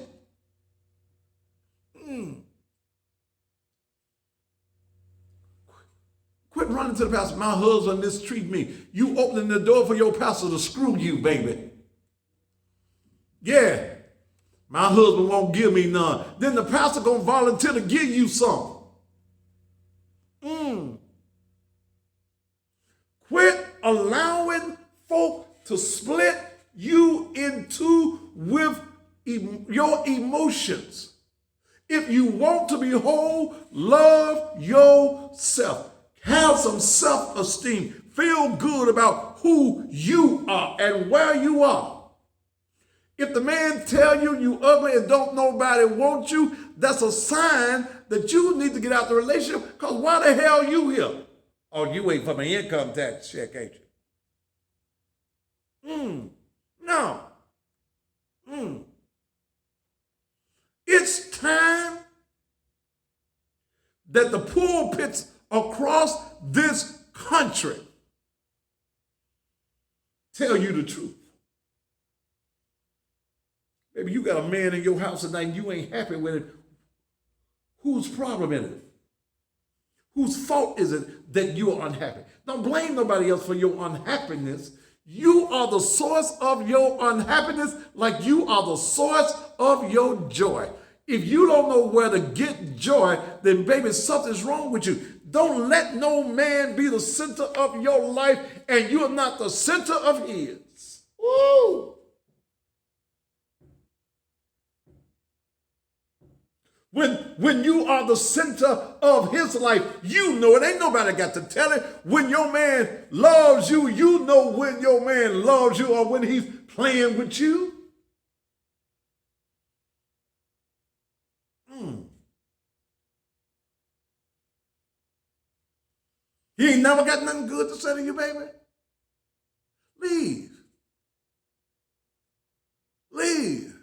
Quit running to the pastor. My husband mistreat me. You opening the door for your pastor to screw you, baby. Yeah. My husband won't give me none. Then the pastor gonna volunteer to give you some. Quit allowing folk to split you in two with your emotions. If you want to be whole, love yourself. Have some self-esteem. Feel good about who you are and where you are. If the man tell you you ugly and don't nobody want you, that's a sign that you need to get out the relationship, because why the hell you here? Oh, you wait for my income tax check, ain't you? No. It's time that the pulpits across this country tell you the truth. Maybe you got a man in your house tonight and you ain't happy with it. Whose problem is it? Whose fault is it that you are unhappy? Don't blame nobody else for your unhappiness. You are the source of your unhappiness like you are the source of your joy. If you don't know where to get joy, then baby, something's wrong with you. Don't let no man be the center of your life and you're not the center of his. Woo! When you are the center of his life, you know it. Ain't nobody got to tell it. When your man loves you, you know when your man loves you or when he's playing with you. He ain't never got nothing good to say to you, baby. Leave. Leave.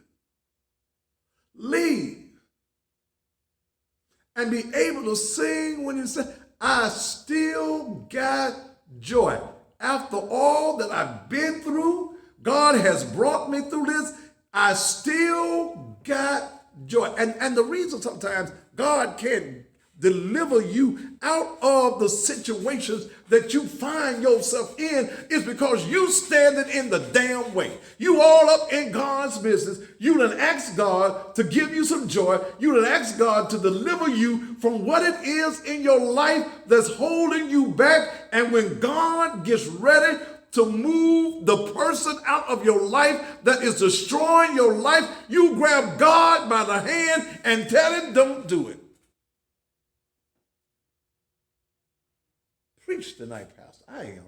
Leave. And be able to sing when you say, I still got joy. After all that I've been through, God has brought me through this, I still got joy. And the reason sometimes God can't deliver you out of the situations that you find yourself in is because you standing in the damn way. You all up in God's business. You done ask God to give you some joy. You done ask God to deliver you from what it is in your life that's holding you back. And when God gets ready to move the person out of your life that is destroying your life, you grab God by the hand and tell him, don't do it. Preach tonight, Pastor. I am.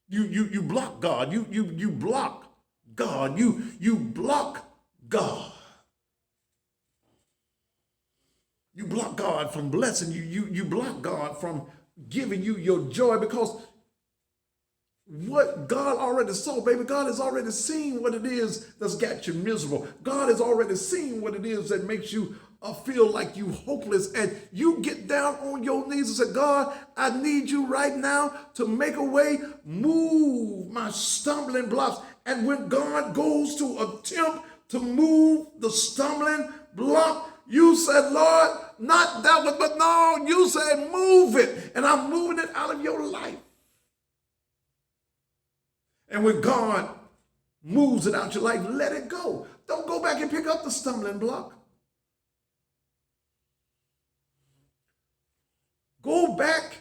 You block God. You block God. You block God. You block God from blessing you. You block God from giving you your joy because what God already saw, baby, God has already seen what it is that's got you miserable. God has already seen what it is that makes you feel like you hopeless, and you get down on your knees and say, God, I need you right now to make a way, move my stumbling blocks. And when God goes to attempt to move the stumbling block, you said, Lord, not that one, but no, you said move it, and I'm moving it out of your life. And when God moves it out your life, let it go. Don't go back and pick up the stumbling block. Go back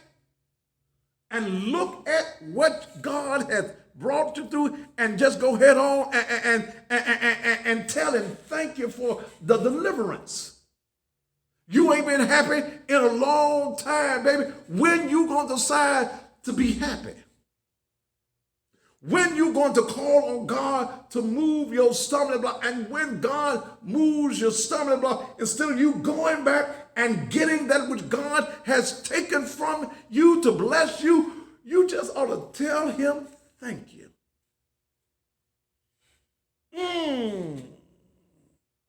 and look at what God has brought you through and just go head on and tell him, thank you for the deliverance. You ain't been happy in a long time, baby. When you going to decide to be happy? When you going to call on God to move your stumbling block? And when God moves your stumbling block, instead of you going back and getting that which God has taken from you to bless you, you just ought to tell him thank you.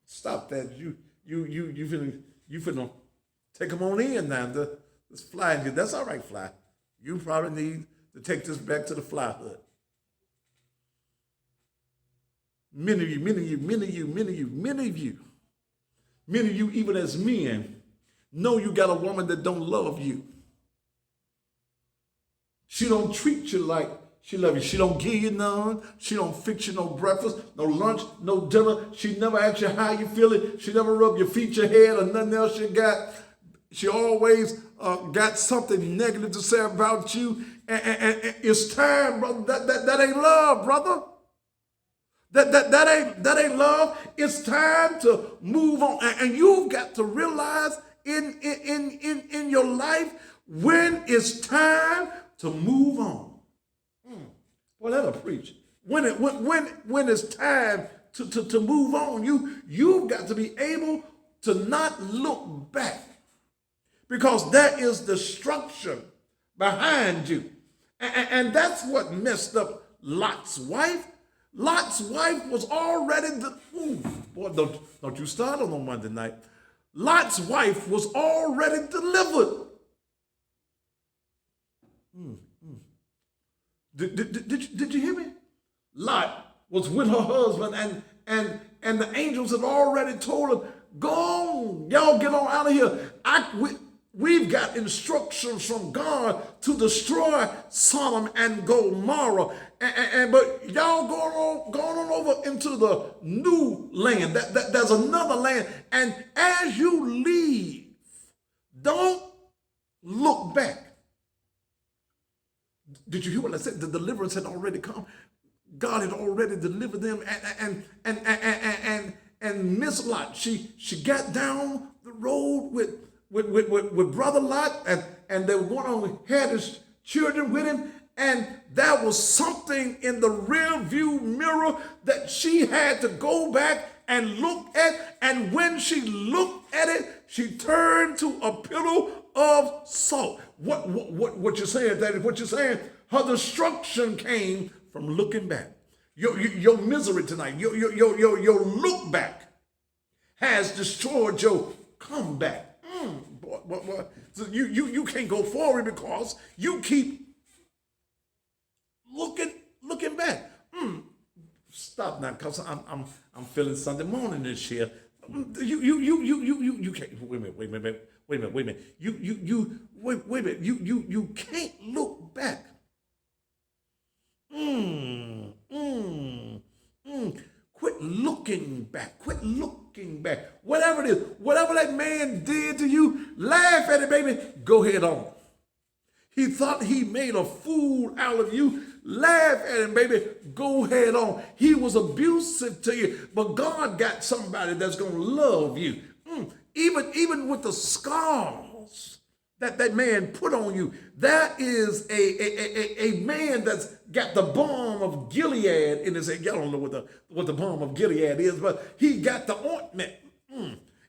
Stop that. You finna take them on in now. This fly. That's all right, fly. You probably need to take this back to the fly hood. Many of you, even as men, know you got a woman that don't love you. She don't treat you like she love you. She don't give you none. She don't fix you no breakfast, no lunch, no dinner. She never asks you how you feeling. She never rub your feet, your head, or nothing else you got. She always got something negative to say about you. And it's time, brother. That ain't love, brother. That ain't love. It's time to move on. And you've got to realize in your life when it's time to move on. Well, that'll preach. When it's time to move on, you've got to be able to not look back, because there is destruction behind you. And that's what messed up Lot's wife. Lot's wife was already, don't you start on a Monday night. Lot's wife was already delivered. Did you hear me? Lot was with her husband, and the angels had already told her, go on, y'all get on out of here. we've got instructions from God to destroy Sodom and Gomorrah. But y'all going on over into the new land. There's another land. And as you leave, don't look back. Did you hear what I said? The deliverance had already come. God had already delivered them, and Miss Lot, she got down the road with Brother Lot, and they were going on, had his children with him, and there was something in the rear view mirror that she had to go back and look at, and when she looked at it, she turned to a pillow of salt. What you're saying, Daddy? What you're saying? Her destruction came from looking back. Your misery tonight, your look back has destroyed your comeback. Boy. So you can't go forward because you keep looking back. Stop now, cause I'm feeling Sunday morning this year. You can't wait a minute. You can't look back. Quit looking back. Quit looking back. Whatever it is, whatever that man did to you, laugh at it, baby. Go ahead on. He thought he made a fool out of you. Laugh at him, baby. Go ahead on. He was abusive to you, but God got somebody that's going to love you. Even with the scars that man put on you, that is a man that's got the balm of Gilead in his head. Y'all don't know what the balm of Gilead is, but he got the ointment.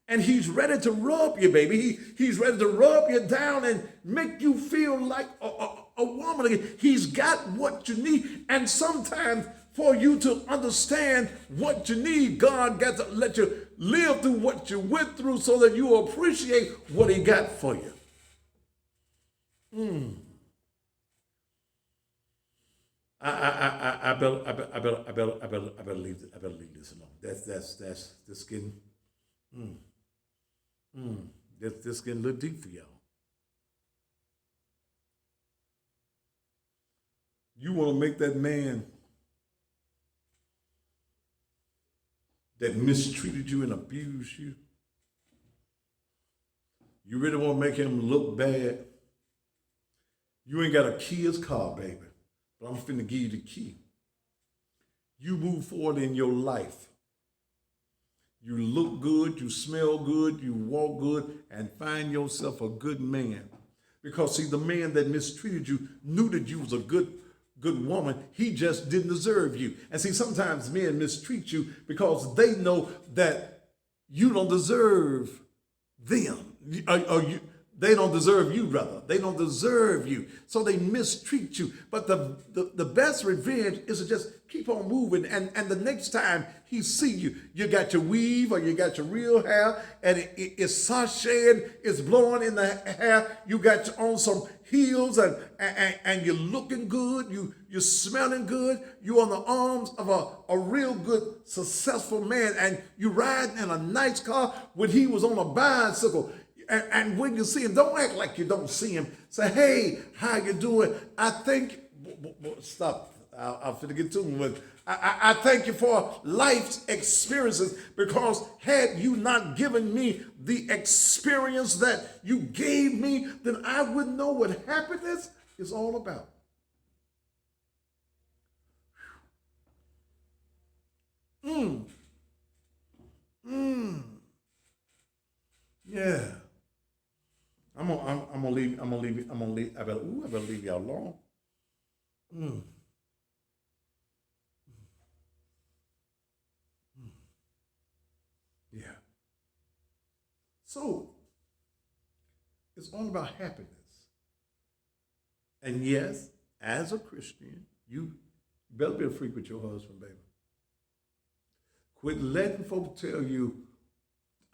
And he's ready to rub you, baby. He's ready to rub you down and make you feel like a woman again. He's got what you need. And sometimes for you to understand what you need, God got to let you live through what you went through so that you appreciate what he got for you. I better leave this alone. That's this getting this getting a little deep for y'all. You want to make that man that mistreated you and abused you, you really want to make him look bad? You ain't got a key his car, baby, but I'm finna give you the key. You move forward in your life. You look good, you smell good, you walk good, and find yourself a good man. Because see, the man that mistreated you knew that you was a good woman. He just didn't deserve you. And see, sometimes men mistreat you because they know that you don't deserve them. They don't deserve you, brother. They don't deserve you. So they mistreat you. But the best revenge is to just keep on moving. And the next time he see you, you got your weave or you got your real hair and it's sashaying, it's blowing in the hair. You got on some heels and you're looking good. You're smelling good. You're on the arms of a real good, successful man. And you're riding in a nice car when he was on a bicycle. And when you see him, don't act like you don't see him. Say, hey, how you doing? I think, stop, I'll finna get to him. But I thank you for life's experiences because had you not given me the experience that you gave me, then I wouldn't know what happiness is all about. Yeah. I'm gonna leave. I better leave y'all alone. Yeah. So it's all about happiness. And yes, as a Christian, you better be a freak with your husband, baby. Quit letting folks tell you,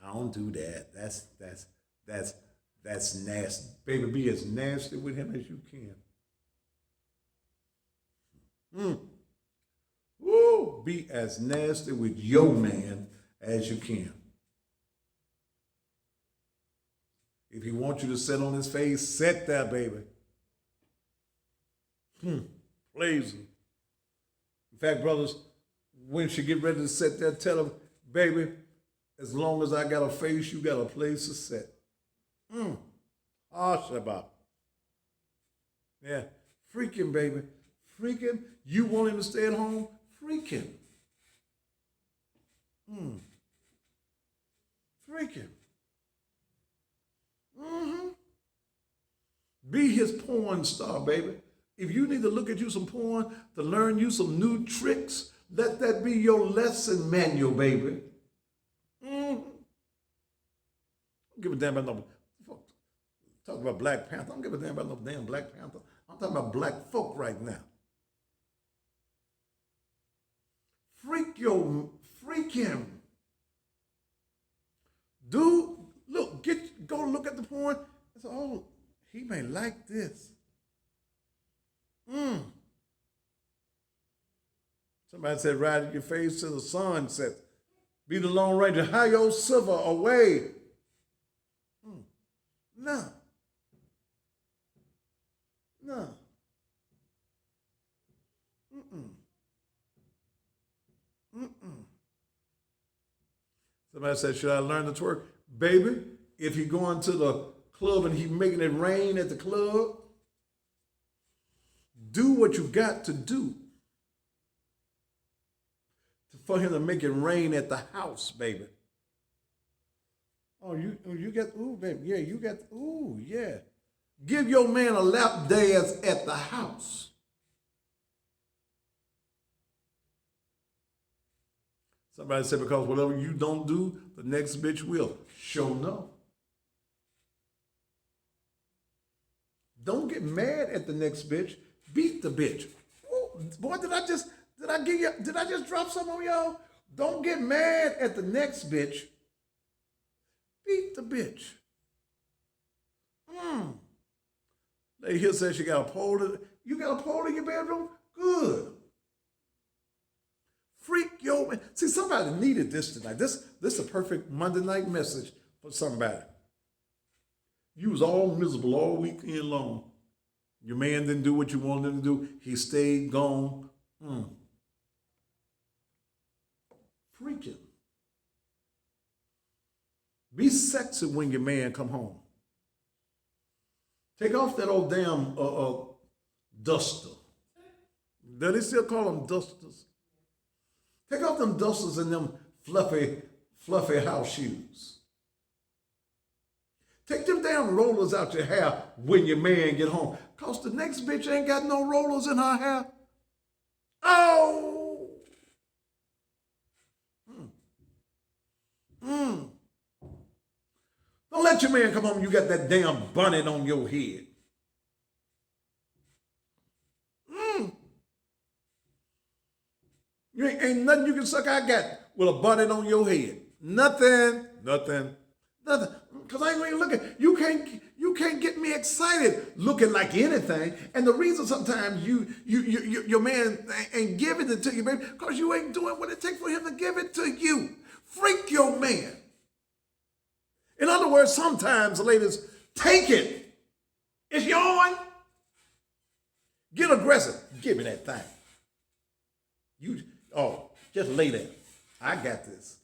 I don't do that. That's nasty. Baby, be as nasty with him as you can. Woo! Be as nasty with your man as you can. If he wants you to sit on his face, sit there, baby. Please. In fact, brothers, when she get ready to sit there, tell him, baby, as long as I got a face, you got a place to sit. Shabbat. Yeah. Freaking, baby. Freaking. You want him to stay at home? Freaking. Freaking. Be his porn star, baby. If you need to look at you some porn to learn you some new tricks, let that be your lesson manual, baby. Don't give a damn about no. Talk about Black Panther. I don't give a damn about no damn Black Panther. I'm talking about black folk right now. Freak him. Dude, look, go look at the porn. I said, oh, he may like this. Somebody said, ride your face till the sun sets. Be the Lone Ranger. Hide your silver away. No. Somebody said, should I learn to twerk? Baby, if he going to the club and he making it rain at the club, do what you got to do for him to make it rain at the house, baby. Oh, you got, ooh, baby, yeah, you got, ooh, yeah. Give your man a lap dance at the house. Somebody said, because whatever you don't do, the next bitch will. Sure no. Don't get mad at the next bitch. Beat the bitch. Ooh, boy, did I just drop something on y'all? Don't get mad at the next bitch. Beat the bitch. Lady here says she got a pole. You got a pole in your bedroom? Good. Freak your man. See, somebody needed this tonight. This is a perfect Monday night message for somebody. You was all miserable all weekend long. Your man didn't do what you wanted him to do. He stayed gone. Freaking. Be sexy when your man come home. Take off that old damn duster. Do they still call them dusters? Take off them dusters and them fluffy house shoes. Take them damn rollers out your hair when your man get home. Cause the next bitch ain't got no rollers in her hair. Oh! Don't let your man come home and you got that damn bonnet on your head. You ain't nothing you can suck I got with a bonnet on your head. Nothing. Because I ain't going to look at you. Can't get me excited looking like anything. And the reason sometimes your man ain't giving it to you, baby, because you ain't doing what it takes for him to give it to you. Freak your man. In other words, sometimes, ladies, take it. It's yours. Get aggressive. Give me that thing. Just lay there. I got this.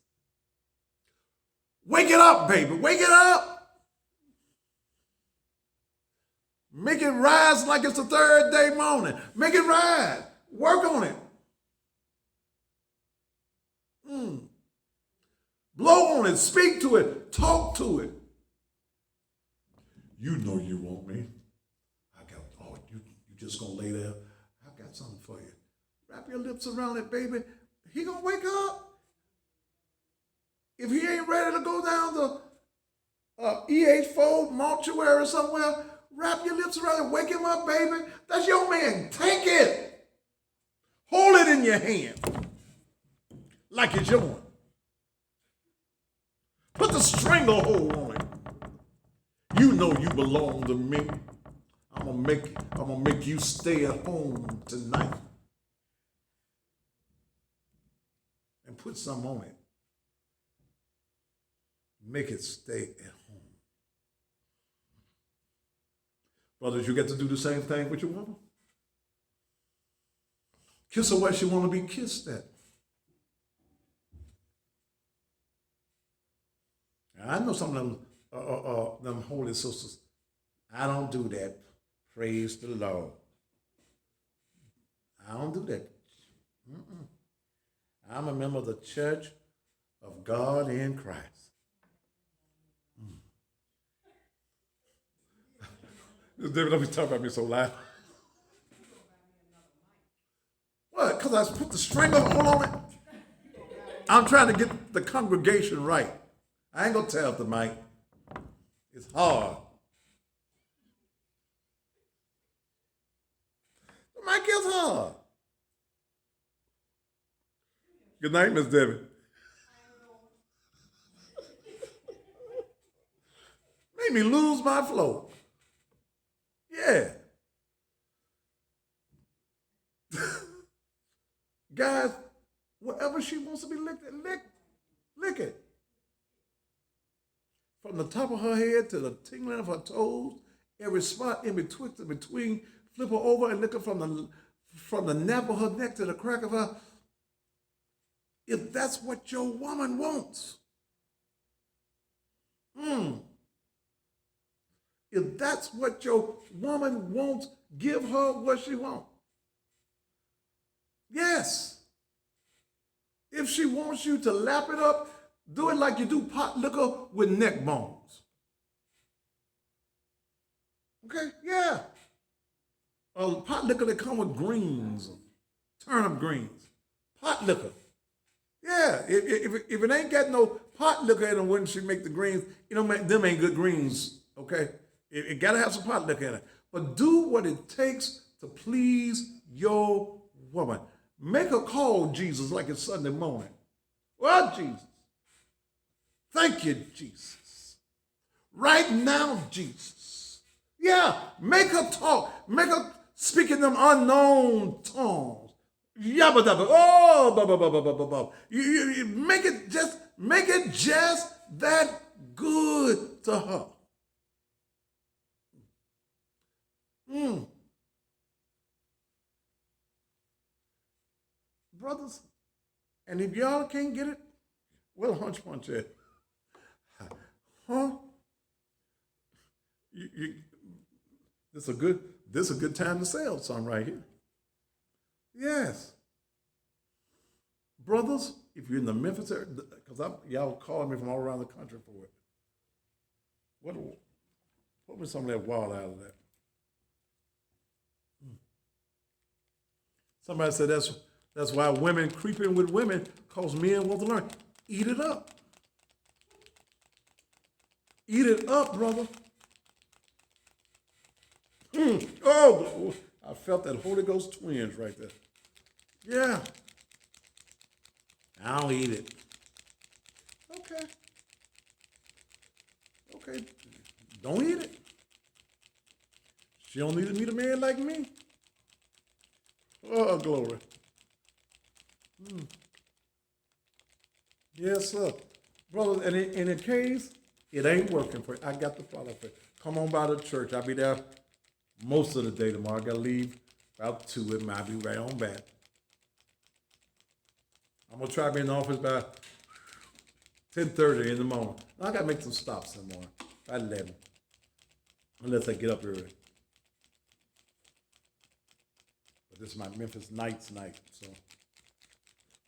Wake it up, baby. Wake it up. Make it rise like it's the third day morning. Make it rise. Work on it. Blow on it. Speak to it. Talk to it. You know you want me. You just gonna lay there? I got something for you. Wrap your lips around it, baby. He gonna wake up. If he ain't ready to go down the EH4 mortuary somewhere, wrap your lips around it. Wake him up, baby. That's your man. Take it. Hold it in your hand like it's yours. Put the stranglehold on it. You know you belong to me. I'm gonna make you stay at home tonight. And put some on it. Make it stay at home. Brothers, you get to do the same thing with your woman. Kiss her where she want to be kissed at. I know some of them holy sisters. I don't do that. Praise the Lord. I don't do that. I'm a member of the Church of God in Christ. David, don't be talking about me so loud. What? Because I put the string on it? I'm trying to get the congregation right. I ain't gonna tell the mic. It's hard. The mic is hard. Good night, Miss Debbie. Made me lose my flow. Yeah. Guys, wherever she wants to be licked, lick it. From the top of her head to the tingling of her toes, every spot in between, flip her over and lick her from the nape of her neck to the crack of her. If that's what your woman wants, if that's what your woman wants, give her what she wants. Yes. If she wants you to lap it up, do it like you do pot liquor with neck bones. Okay? Yeah. Pot liquor that come with greens, turnip greens. Pot liquor. Yeah. If it ain't got no pot liquor in it when she make the greens, them ain't good greens. Okay? It got to have some pot liquor in it. But do what it takes to please your woman. Make her call Jesus like it's Sunday morning. Well, Jesus. Thank you, Jesus. Right now, Jesus. Yeah, make her talk. Make her speak in them unknown tongues. Yabba dabba. Oh, ba ba ba ba ba ba. You make it just that good to her. Brothers, and if y'all can't get it, we'll hunch punch it. Huh? This is a good time to sell something right here. Yes. Brothers, if you're in the Memphis area, because y'all calling me from all around the country for it. What was some of that wild out of that? Somebody said that's why women creeping with women cause men want to learn. Eat it up. Eat it up, brother. Oh, I felt that Holy Ghost twinge right there. Yeah. I'll eat it. Okay. Don't eat it. She don't need to meet a man like me. Oh, glory. Yes, sir. Brother, and in the case, it ain't working for you. I got the product for you. Come on by the church. I'll be there most of the day tomorrow. I got to leave about 2. It might be right on back. I'm going to try to be in the office by 10:30 in the morning. I got to make some stops in the morning by 11. Unless I get up early. But this is my Memphis Nights night. So,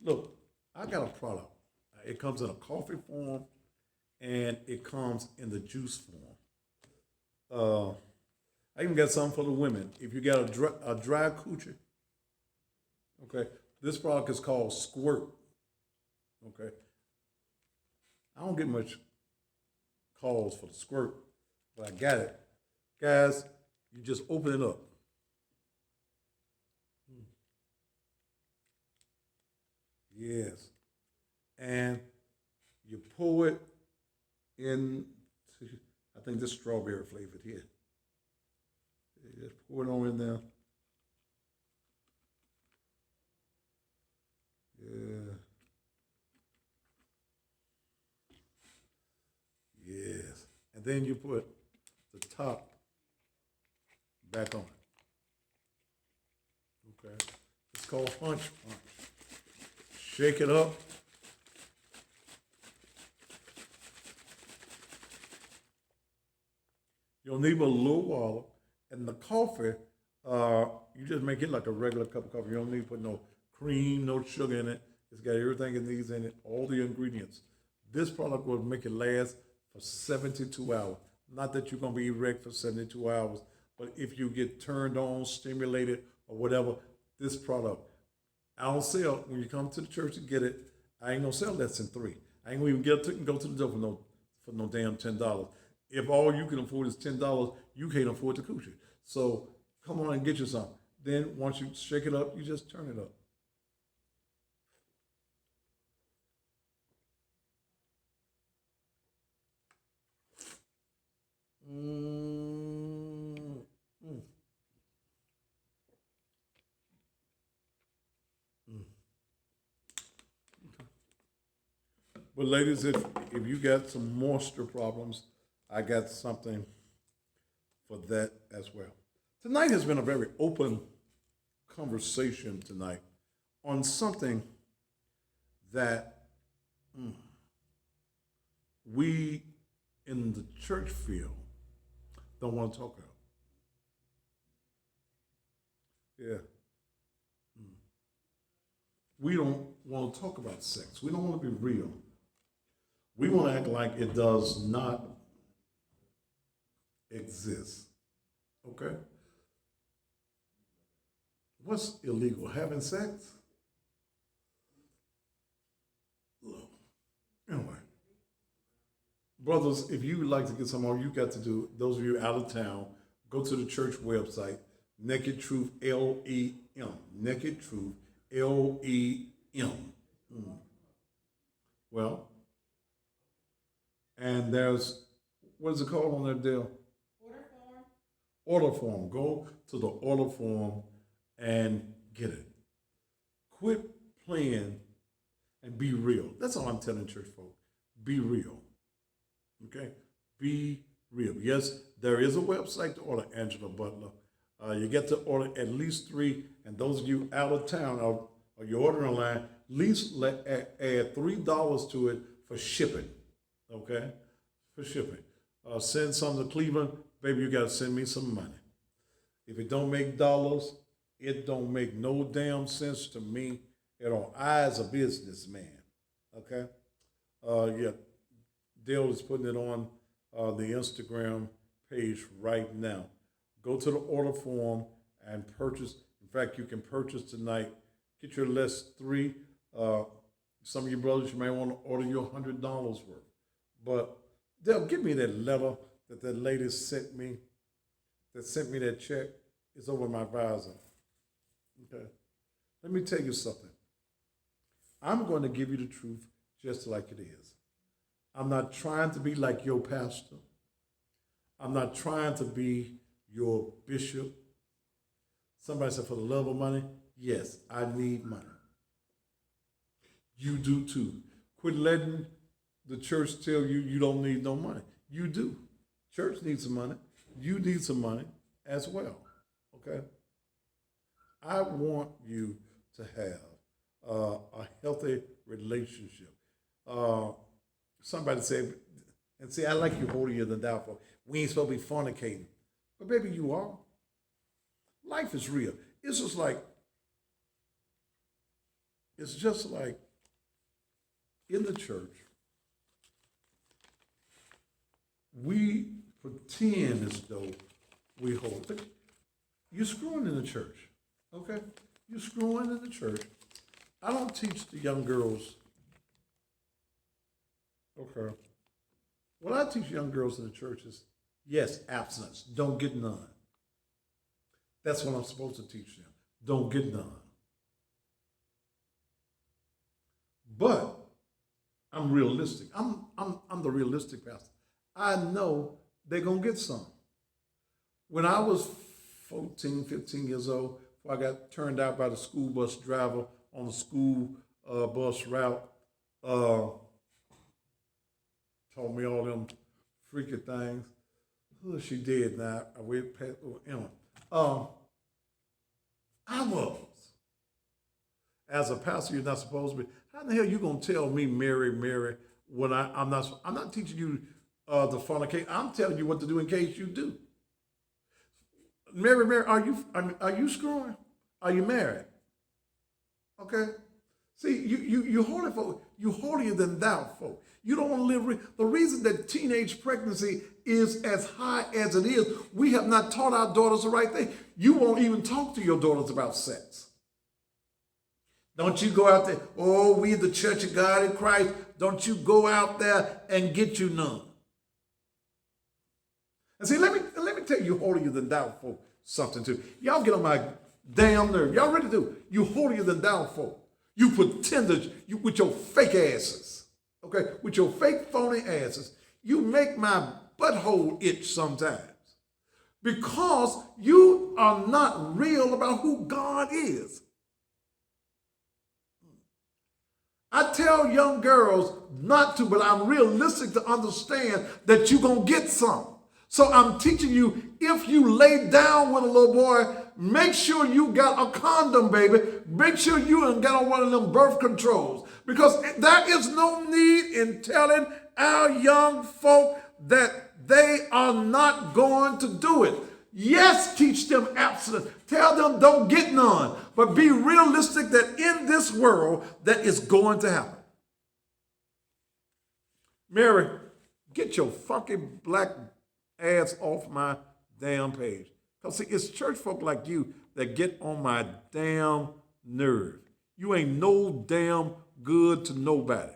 look, I got a product. It comes in a coffee form, and it comes in the juice form. I even got something for the women. If you got a dry coochie, okay, this product is called Squirt. Okay, I don't get much calls for the Squirt, but I got it. Guys, you just open it up. Yes. And you pour it into, I think this strawberry flavored here. You just pour it on in there. Yeah. Yes. And then you put the top back on it. Okay. It's called hunch punch. Shake it up. You'll need a little water, and the coffee, you just make it like a regular cup of coffee. You don't need to put no cream, no sugar in it. It's got everything it needs in it, all the ingredients. This product will make it last for 72 hours. Not that you're gonna be erect for 72 hours, but if you get turned on, stimulated, or whatever, this product, I don't sell, when you come to the church to get it, I ain't gonna sell less than 3. I ain't gonna even go to the door for no damn $10. If all you can afford is $10, you can't afford the coochie. So come on and get you some. Then once you shake it up, you just turn it up. But ladies, if you got some moisture problems, I got something for that as well. Tonight has been a very open conversation tonight on something that we in the church field don't want to talk about. Yeah. We don't want to talk about sex. We don't want to be real. We want to act like it does not exist. Okay? What's illegal? Having sex? Look. Anyway. Brothers, if you would like to get some more, you got to do, those of you out of town, go to the church website, Naked Truth, L-E-M. Naked Truth, L-E-M. Well, and there's, what is it called on that deal? Order form. Order form. Go to the order form and get it. Quit playing and be real. That's all I'm telling church folk. Be real. Okay? Be real. Yes, there is a website to order, Angela Butler. You get to order at least 3, and those of you out of town or you're ordering online, at least add $3 to it for shipping. Okay? For shipping. Send some to Cleveland, baby, you gotta send me some money. If it don't make dollars, it don't make no damn sense to me at all. I as a businessman, okay? Yeah, Dale is putting it on the Instagram page right now. Go to the order form and purchase. In fact, you can purchase tonight. Get your list 3. Some of you brothers, you may want to order your $100 worth. But they'll give me that letter that lady sent me, that check. It's over my visor. Okay. Let me tell you something. I'm going to give you the truth just like it is. I'm not trying to be like your pastor. I'm not trying to be your bishop. Somebody said, for the love of money, yes, I need money. You do too. Quit letting the church tell you you don't need no money. You do. Church needs some money. You need some money as well. Okay? I want you to have a healthy relationship. Somebody said, and see, I like you holier than thou for. We ain't supposed to be fornicating. But baby, you are. Life is real. It's just like in the church, we pretend as though we hold it. You're screwing in the church, okay? You're screwing in the church. I don't teach the young girls, okay? What I teach young girls in the church is, yes, abstinence. Don't get none. That's what I'm supposed to teach them. Don't get none. But I'm realistic. I'm the realistic pastor. I know they're going to get some. When I was 14, 15 years old, before I got turned out by the school bus driver on the school bus route, told me all them freaky things. She did now. I was. As a pastor, you're not supposed to be. How in the hell you gonna tell me, Mary, when I'm not teaching you to fornicate. I'm telling you what to do in case you do. Mary, are you screwing? Are you married? Okay. See, you holy folk, you holier than thou folk. You don't want to live. The reason that teenage pregnancy is as high as it is, we have not taught our daughters the right thing. You won't even talk to your daughters about sex. Don't you go out there, oh, we the Church of God in Christ. Don't you go out there and get you none. And see, let me tell you holier than thou folk something too. Y'all get on my damn nerve. Y'all ready to do? You holier than thou folk. You pretenders, you with your fake asses. Okay, with your fake phony asses, you make my butthole itch sometimes because you are not real about who God is. I tell young girls not to, but I'm realistic to understand that you're going to get some. So I'm teaching you, if you lay down with a little boy, make sure you got a condom, baby. Make sure you ain't got on one of them birth controls. Because there is no need in telling our young folk that they are not going to do it. Yes, teach them abstinence. Tell them don't get none. But be realistic that in this world, that is going to happen. Mary, get your fucking black ass off my damn page. Because see, it's church folk like you that get on my damn nerve. You ain't no damn good to nobody.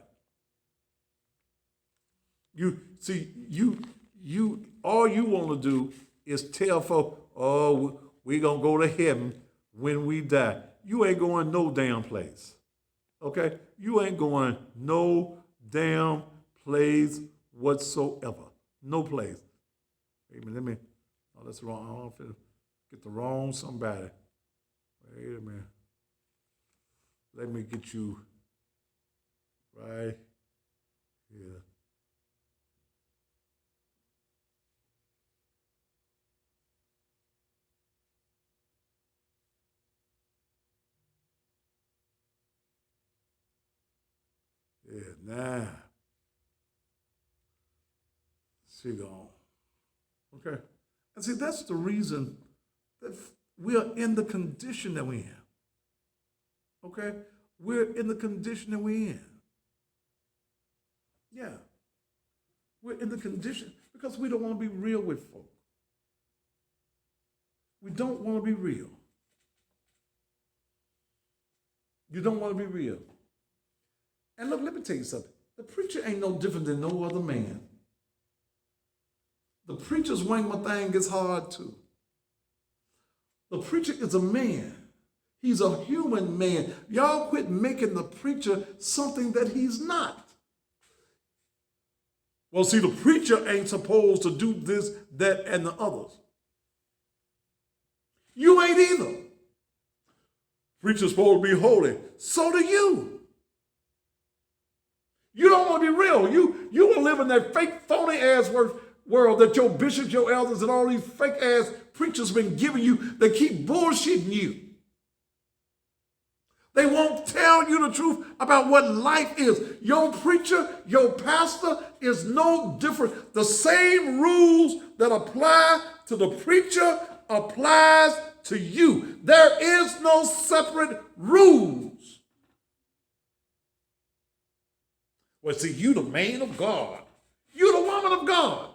All you want to do is tell folk, oh, we gonna go to heaven when we die. You ain't going no damn place. Okay? You ain't going no damn place whatsoever. No place. Wait a minute, oh, that's wrong. I don't feel, get the wrong somebody. Wait a minute. Let me get you right here. Yeah, nah. She gone. Okay. And see, that's the reason that we are in the condition that we're in. Okay? We're in the condition that we're in. Yeah. We're in the condition because we don't want to be real with folk. We don't want to be real. You don't want to be real. And look, let me tell you something. The preacher ain't no different than no other man. The preacher's wang my thing is hard too. The preacher is a man. He's a human man. Y'all quit making the preacher something that he's not. Well, see, the preacher ain't supposed to do this, that, and the others. You ain't either. Preacher's supposed to be holy. So do you. You don't want to be real. You want to live in that fake, phony ass world that your bishops, your elders, and all these fake ass preachers been giving you. They keep bullshitting you. They won't tell you the truth about what life is. Your preacher, your pastor is no different. The same rules that apply to the preacher applies to you. There is no separate rules. Well, see, you the man of God. You the woman of God.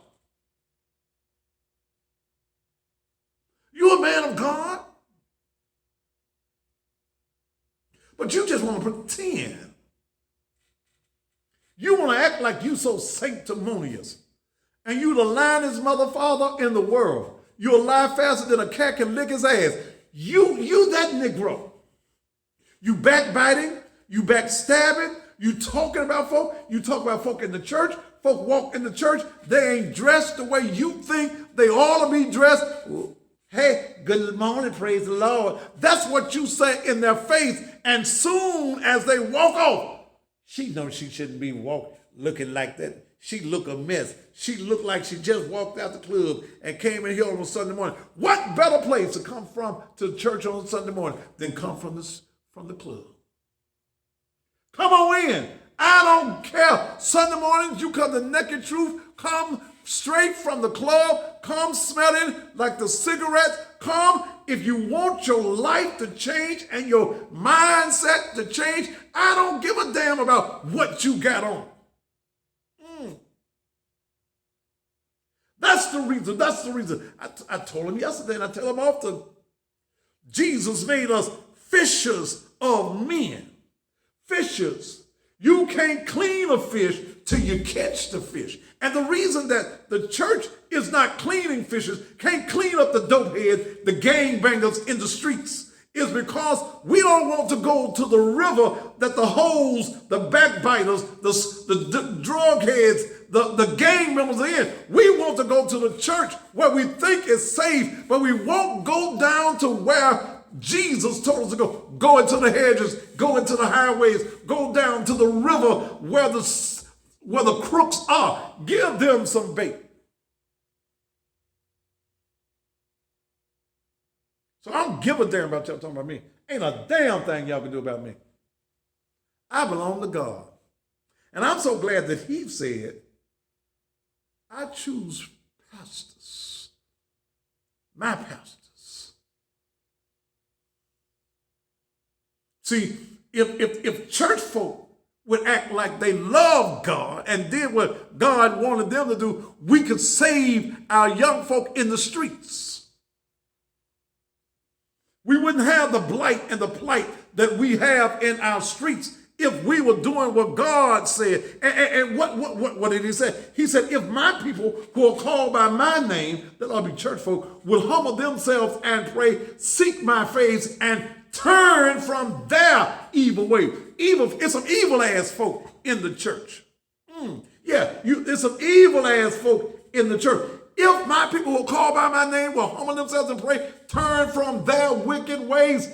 You a man of God. But you just want to pretend. You want to act like you so sanctimonious. And you the lyingest mother father in the world. You'll lie faster than a cat can lick his ass. You that Negro. You backbiting. You backstabbing. You talking about folk. You talk about folk in the church. Folk walk in the church. They ain't dressed the way you think they ought to be dressed. Hey, good morning, praise the Lord. That's what you say in their face. And soon as they walk off, she knows she shouldn't be looking like that. She look a mess. She looked like she just walked out the club and came in here on a Sunday morning. What better place to come from to church on Sunday morning than come from the club? Come on in. I don't care. Sunday mornings, you come to Naked Truth. Come straight from the club. Come smelling like the cigarettes. Come if you want your life to change and your mindset to change. I don't give a damn about what you got on. That's the reason. That's the reason. I told him yesterday, and I tell him often, Jesus made us fishers of men. Fishers. You can't clean a fish till you catch the fish. And the reason that the church is not cleaning fishes, can't clean up the dope heads, the gangbangers in the streets, is because we don't want to go to the river that the hoes, the backbiters, the drug heads, the gang members are in. We want to go to the church where we think is safe, but we won't go down to where Jesus told us to go. Go into the hedges, go into the highways, go down to the river where the crooks are. Give them some bait. So I don't give a damn about y'all talking about me. Ain't a damn thing y'all can do about me. I belong to God. And I'm so glad that he said, I choose pastors, my pastors. See, if church folk would act like they love God and did what God wanted them to do, we could save our young folk in the streets. We wouldn't have the blight and the plight that we have in our streets if we were doing what God said. And what did he say? He said, if my people who are called by my name, that ought to be church folk, will humble themselves and pray, seek my face, and turn from their evil way. It's some evil ass folk in the church. There's some evil ass folk in the church. If my people who are called by my name will humble themselves and pray, turn from their wicked ways,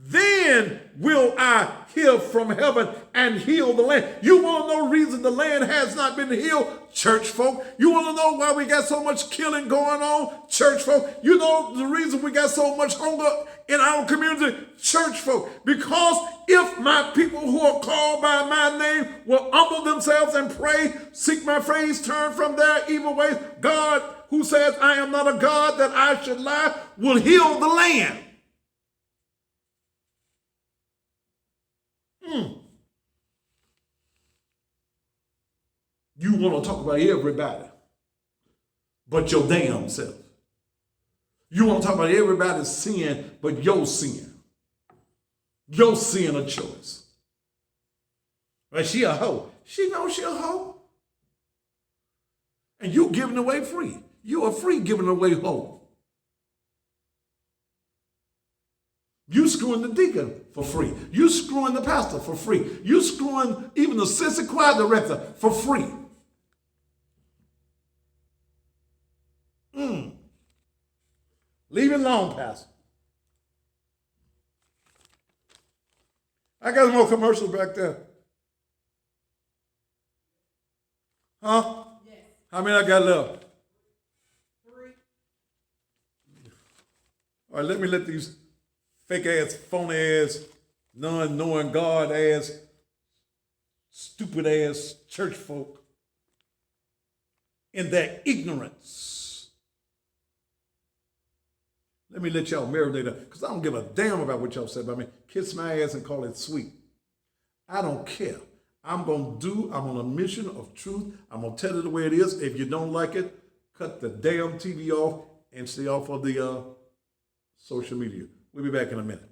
then will I hear from heaven and heal the land. You want to know the reason the land has not been healed? Church folk. You want to know why we got so much killing going on? Church folk. You know the reason we got so much hunger in our community? Church folk. Because if my people who are called by my name will humble themselves and pray, seek my face, turn from their evil ways, God, who says I am not a God that I should lie, will heal the land. You want to talk about everybody but your damn self. You want to talk about everybody's sin but your sin. Your sin of choice. Right? She a hoe. She knows she a hoe. And you giving away free. You are free giving away hoe. You screwing the deacon for free. You screwing the pastor for free. You screwing even the sissy choir director for free. Leave it alone, Pastor. I got some more commercials back there. Huh? Yes. How many I got left? 3. All right, let me let these fake ass, phony ass, non-knowing God ass, stupid ass church folk in their ignorance. Let me let y'all marinate up, because I don't give a damn about what y'all said about me. Kiss my ass and call it sweet. I don't care. I'm on a mission of truth. I'm going to tell it the way it is. If you don't like it, cut the damn TV off and stay off of the social media. We'll be back in a minute.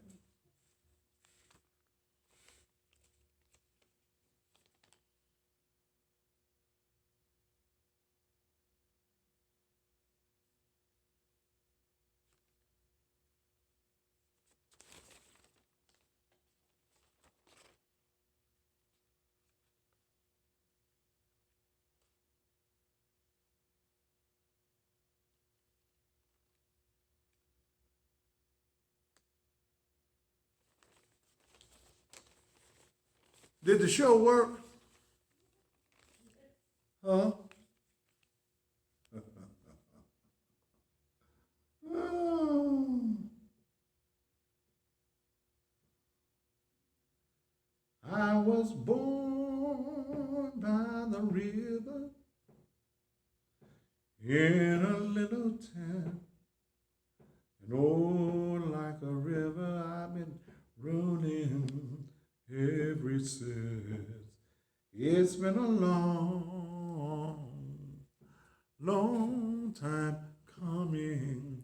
Did the show work? was born by the river in a little town. And oh, like a river, I've been running ever since. It's been a long time coming,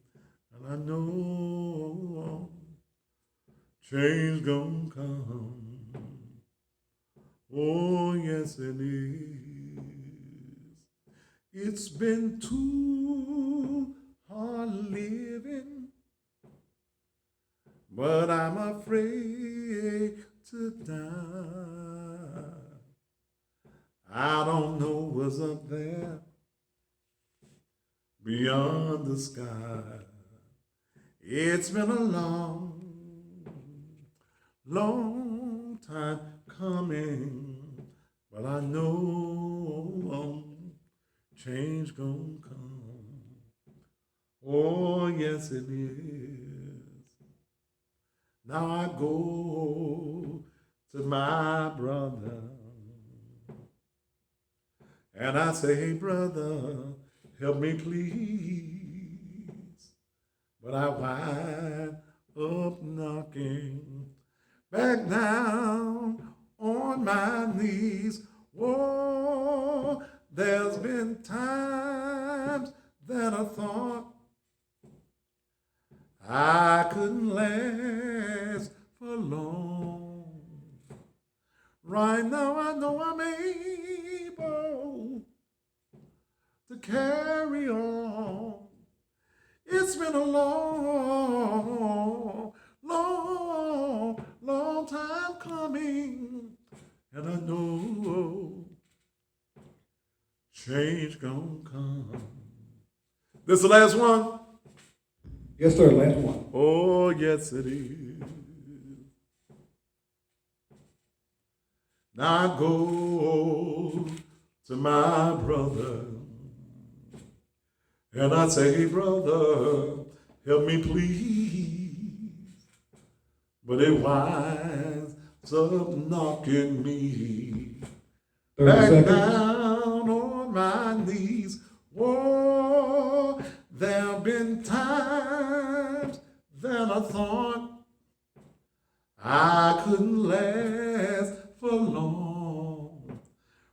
and I know change gonna come. Oh, yes, it is. It's been too hard living, but I'm afraid to die. I don't know what's up there beyond the sky. It's been a long time coming, but I know change gonna come. Oh, yes, it is. Now I go to my brother and I say, hey, brother, help me please. But I wind up knocking back down on my knees. Whoa, there's been times that I thought I couldn't last for long. Right now I know I'm able to carry on. It's been a long time coming, and I know change gonna come. This the last one? Yes, sir, last one. Oh, yes, it is. Now I go to my brother and I say, hey, brother, help me please. But it winds up knocking me 30 back seconds. down on my knees. Whoa, there've been times that I thought I couldn't last for long.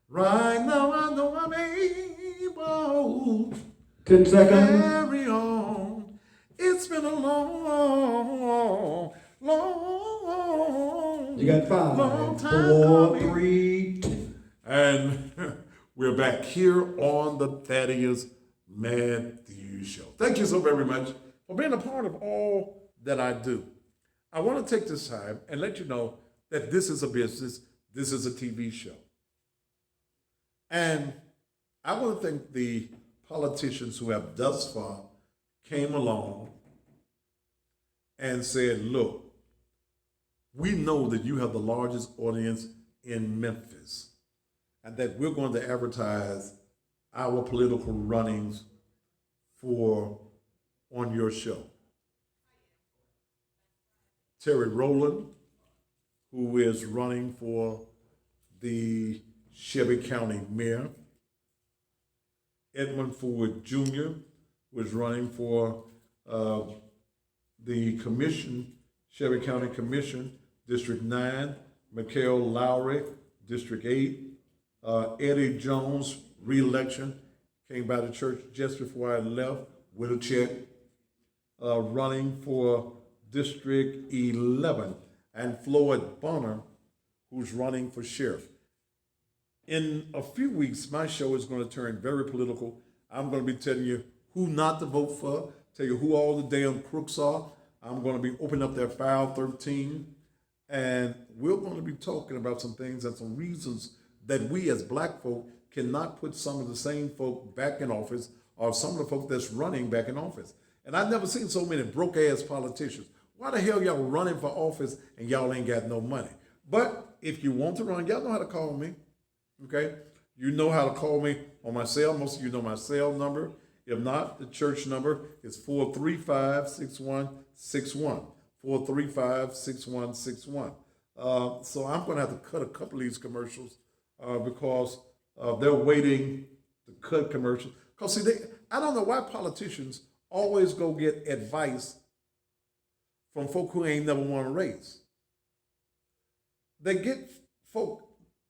Right now I know I'm able 10 to seconds. carry on. It's been a long You got long 5, time 4, coming. 3, 2. And we're back here on the Thaddeus Matthews Show. Thank you so very much for being a part of all that I do. I want to take this time and let you know that this is a business, this is a TV show. And I want to thank the politicians who have thus far came along and said, look, we know that you have the largest audience in Memphis and that we're going to advertise our political runnings on your show. Terry Rowland, who is running for the Shelby County mayor. Edmund Ford Jr., who is running for the commission, Shelby County Commission, District 9. Mikhail Lowry, District 8. Eddie Jones, re-election, came by the church just before I left with a check, running for District 11, and Floyd Bonner, who's running for sheriff. In a few weeks, my show is going to turn very political. I'm going to be telling you who not to vote for, tell you who all the damn crooks are. I'm going to be opening up that file 13, and we're going to be talking about some things and some reasons that we as black folk cannot put some of the same folk back in office or some of the folk that's running back in office. And I've never seen so many broke-ass politicians. Why the hell y'all running for office and y'all ain't got no money? But if you want to run, y'all know how to call me, okay? You know how to call me on my cell. Most of you know my cell number. If not, the church number is 435-6161, 435-6161. So I'm going to have to cut a couple of these commercials because they're waiting to cut commercials. Because, see, I don't know why politicians always go get advice from folk who ain't never won a race. They get folk,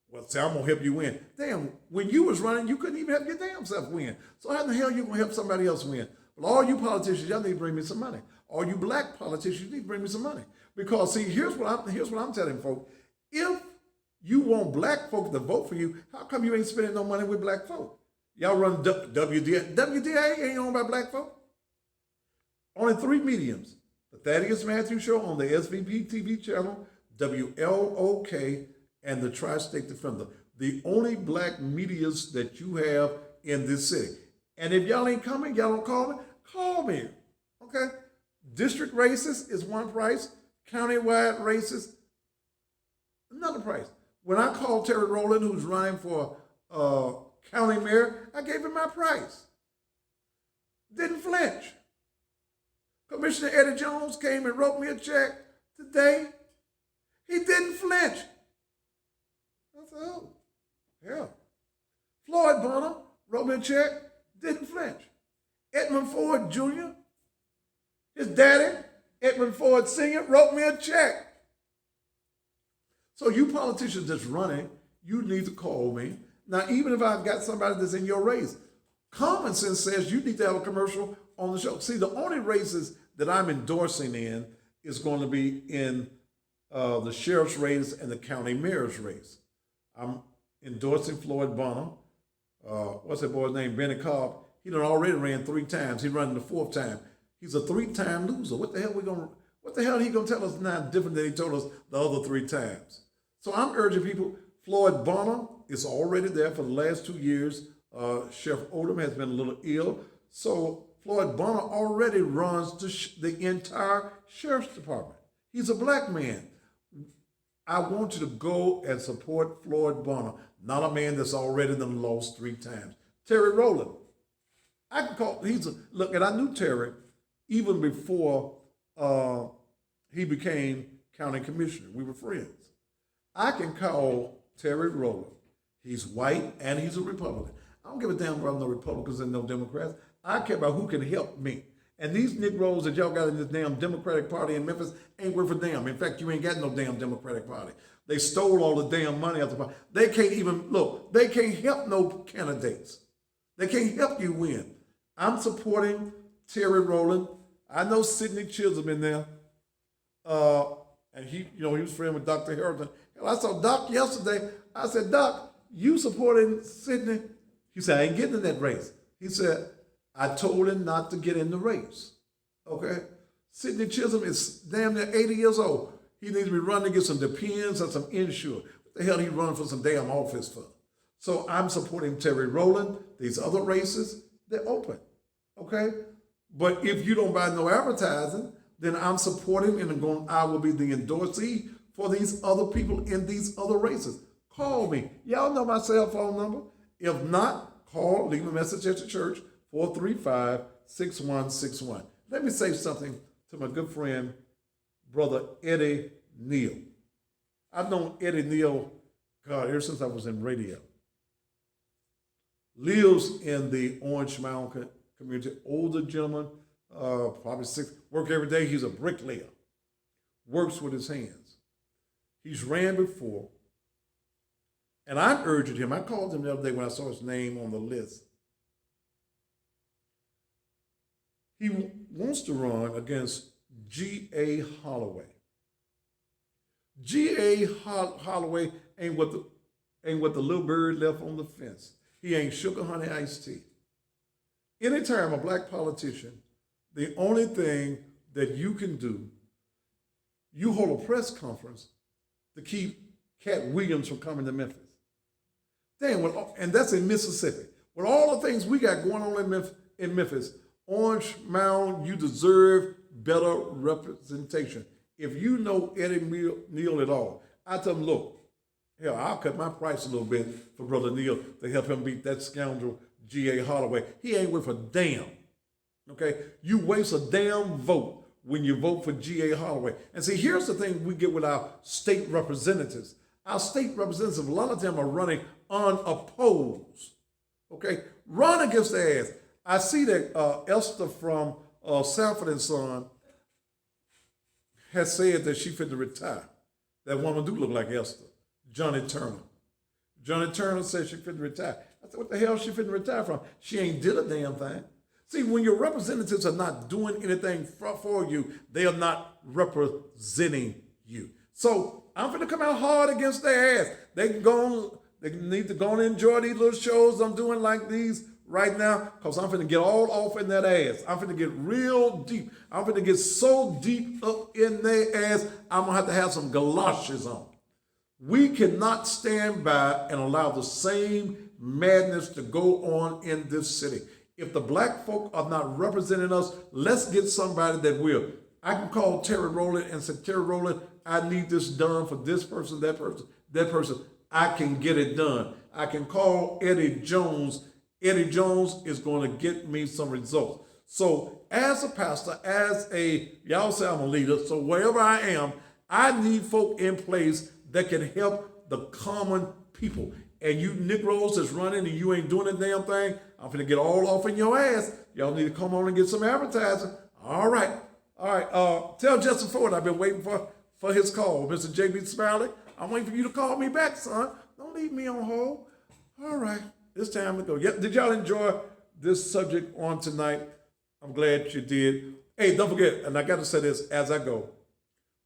well, say, I'm going to help you win. Damn, when you was running, you couldn't even help your damn self win. So how in the hell you going to help somebody else win? Well, all you politicians, y'all need to bring me some money. All you black politicians, you need to bring me some money. Because, see, here's what I'm telling folk. If you want black folk to vote for you, how come you ain't spending no money with black folk? Y'all run WDA. WDA ain't owned by black folk. Only 3 mediums. The Thaddeus Matthews Show on the SVP TV channel, WLOK, and the Tri-State Defender. The only black medias that you have in this city. And if y'all ain't coming, y'all don't call me, okay? District races is one price. Countywide races, another price. When I called Terry Rowland, who's running for county mayor, I gave him my price. Didn't flinch. Commissioner Eddie Jones came and wrote me a check today. He didn't flinch. I said, oh, yeah. Floyd Bonham wrote me a check, didn't flinch. Edmund Ford Jr., his daddy, Edmund Ford Sr., wrote me a check. So you politicians that's running, you need to call me. Now, even if I've got somebody that's in your race, common sense says you need to have a commercial on the show. See, the only races that I'm endorsing in is going to be in the sheriff's race and the county mayor's race. I'm endorsing Floyd Bonham. What's that boy's name? Benny Cobb. He done already ran 3 times. He's running the 4th time. He's a 3-time loser. What the hell he gonna tell us now different than he told us the other 3 times? So I'm urging people, Floyd Bonham is already there for the last 2 years. Sheriff Odom has been a little ill. So Floyd Bonham already runs the entire sheriff's department. He's a black man. I want you to go and support Floyd Bonham, not a man that's already done lost 3 times. Terry Rowland. I can call, look, and I knew Terry even before he became county commissioner. We were friends. I can call Terry Rowland. He's white and he's a Republican. I don't give a damn about no Republicans and no Democrats. I care about who can help me. And these Negroes that y'all got in this damn Democratic Party in Memphis ain't worth a damn. In fact, you ain't got no damn Democratic Party. They stole all the damn money out the party. They can't even, look, they can't help no candidates. They can't help you win. I'm supporting Terry Rowland. I know Sidney Chisholm in there. And he was friend with Dr. Harrington. And I saw Doc yesterday. I said, Doc, you supporting Sidney? He said, I ain't getting in that race. He said, I told him not to get in the race. Okay? Sidney Chisholm is damn near 80 years old. He needs to be running to get some Depends or some insurance. What the hell he running for some damn office for? So I'm supporting Terry Rowland. These other races, they're open. Okay? But if you don't buy no advertising, then I'm supporting and I will be the endorsee for these other people in these other races. Call me. Y'all know my cell phone number. If not, call, leave a message at the church, 435-6161. Let me say something to my good friend, Brother Eddie Neal. I've known Eddie Neal, God, ever since I was in radio. Lives in the Orange Mound community, older gentleman, probably 6, work every day. He's a bricklayer, works with his hands. He's ran before, and I'm urging him. I called him the other day when I saw his name on the list. He wants to run against G.A. Holloway. G.A. Holloway ain't what the little bird left on the fence. He ain't sugar honey iced tea. Anytime a black politician, the only thing that you can do, you hold a press conference to keep Cat Williams from coming to Memphis. Damn, and that's in Mississippi. With all the things we got going on in Memphis, Orange Mound, you deserve better representation. If you know Eddie Neal at all, I tell him, look, hell, I'll cut my price a little bit for Brother Neal to help him beat that scoundrel G.A. Holloway. He ain't worth a damn. Okay? You waste a damn vote when you vote for G.A. Holloway. And see, here's the thing we get with our state representatives. Our state representatives, a lot of them are running unopposed. Okay, run against their ass. I see that Esther from Sanford and Son has said that she fit to retire. That woman do look like Esther, Johnny Turner. Johnny Turner said she fit to retire. I said, what the hell she fit to retire from? She ain't did a damn thing. See, when your representatives are not doing anything for you, they are not representing you. So I'm going to come out hard against their ass. They need to go and enjoy these little shows I'm doing like these right now, because I'm going to get all off in that ass. I'm going to get real deep. I'm going to get so deep up in their ass, I'm going to have some galoshes on. We cannot stand by and allow the same madness to go on in this city. If the black folk are not representing us, let's get somebody that will. I can call Terry Rowland and say, Terry Rowland, I need this done for this person, that person, that person. I can get it done. I can call Eddie Jones. Eddie Jones is going to get me some results. So as a pastor, y'all say I'm a leader, so wherever I am, I need folk in place that can help the common people. And you Negroes that's running and you ain't doing a damn thing, I'm finna get all off in your ass. Y'all need to come on and get some advertising. All right. Tell Justin Ford I've been waiting for his call. Mr. J.B. Smiley, I'm waiting for you to call me back, son. Don't leave me on hold. All right. It's time to go. Yep. Did y'all enjoy this subject on tonight? I'm glad you did. Hey, don't forget, and I got to say this as I go.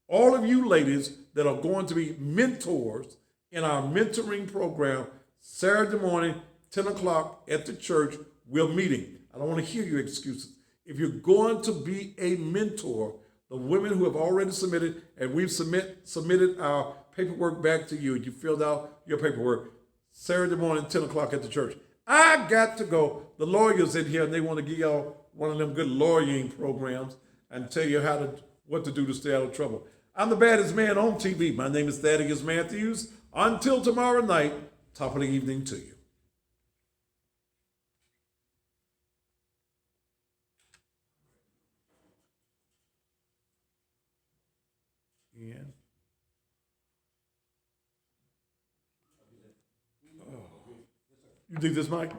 All of you ladies that are going to be mentors in our mentoring program, Saturday morning, 10 o'clock at the church, we're meeting. I don't want to hear your excuses. If you're going to be a mentor, the women who have already submitted, and we've submitted our paperwork back to you, you filled out your paperwork, Saturday morning, 10 o'clock at the church. I got to go. The lawyers in here, and they want to give y'all one of them good lawyering programs and tell you what to do to stay out of trouble. I'm the baddest man on TV. My name is Thaddeus Matthews. Until tomorrow night, top of the evening to you. Ian. You dig this, Mike?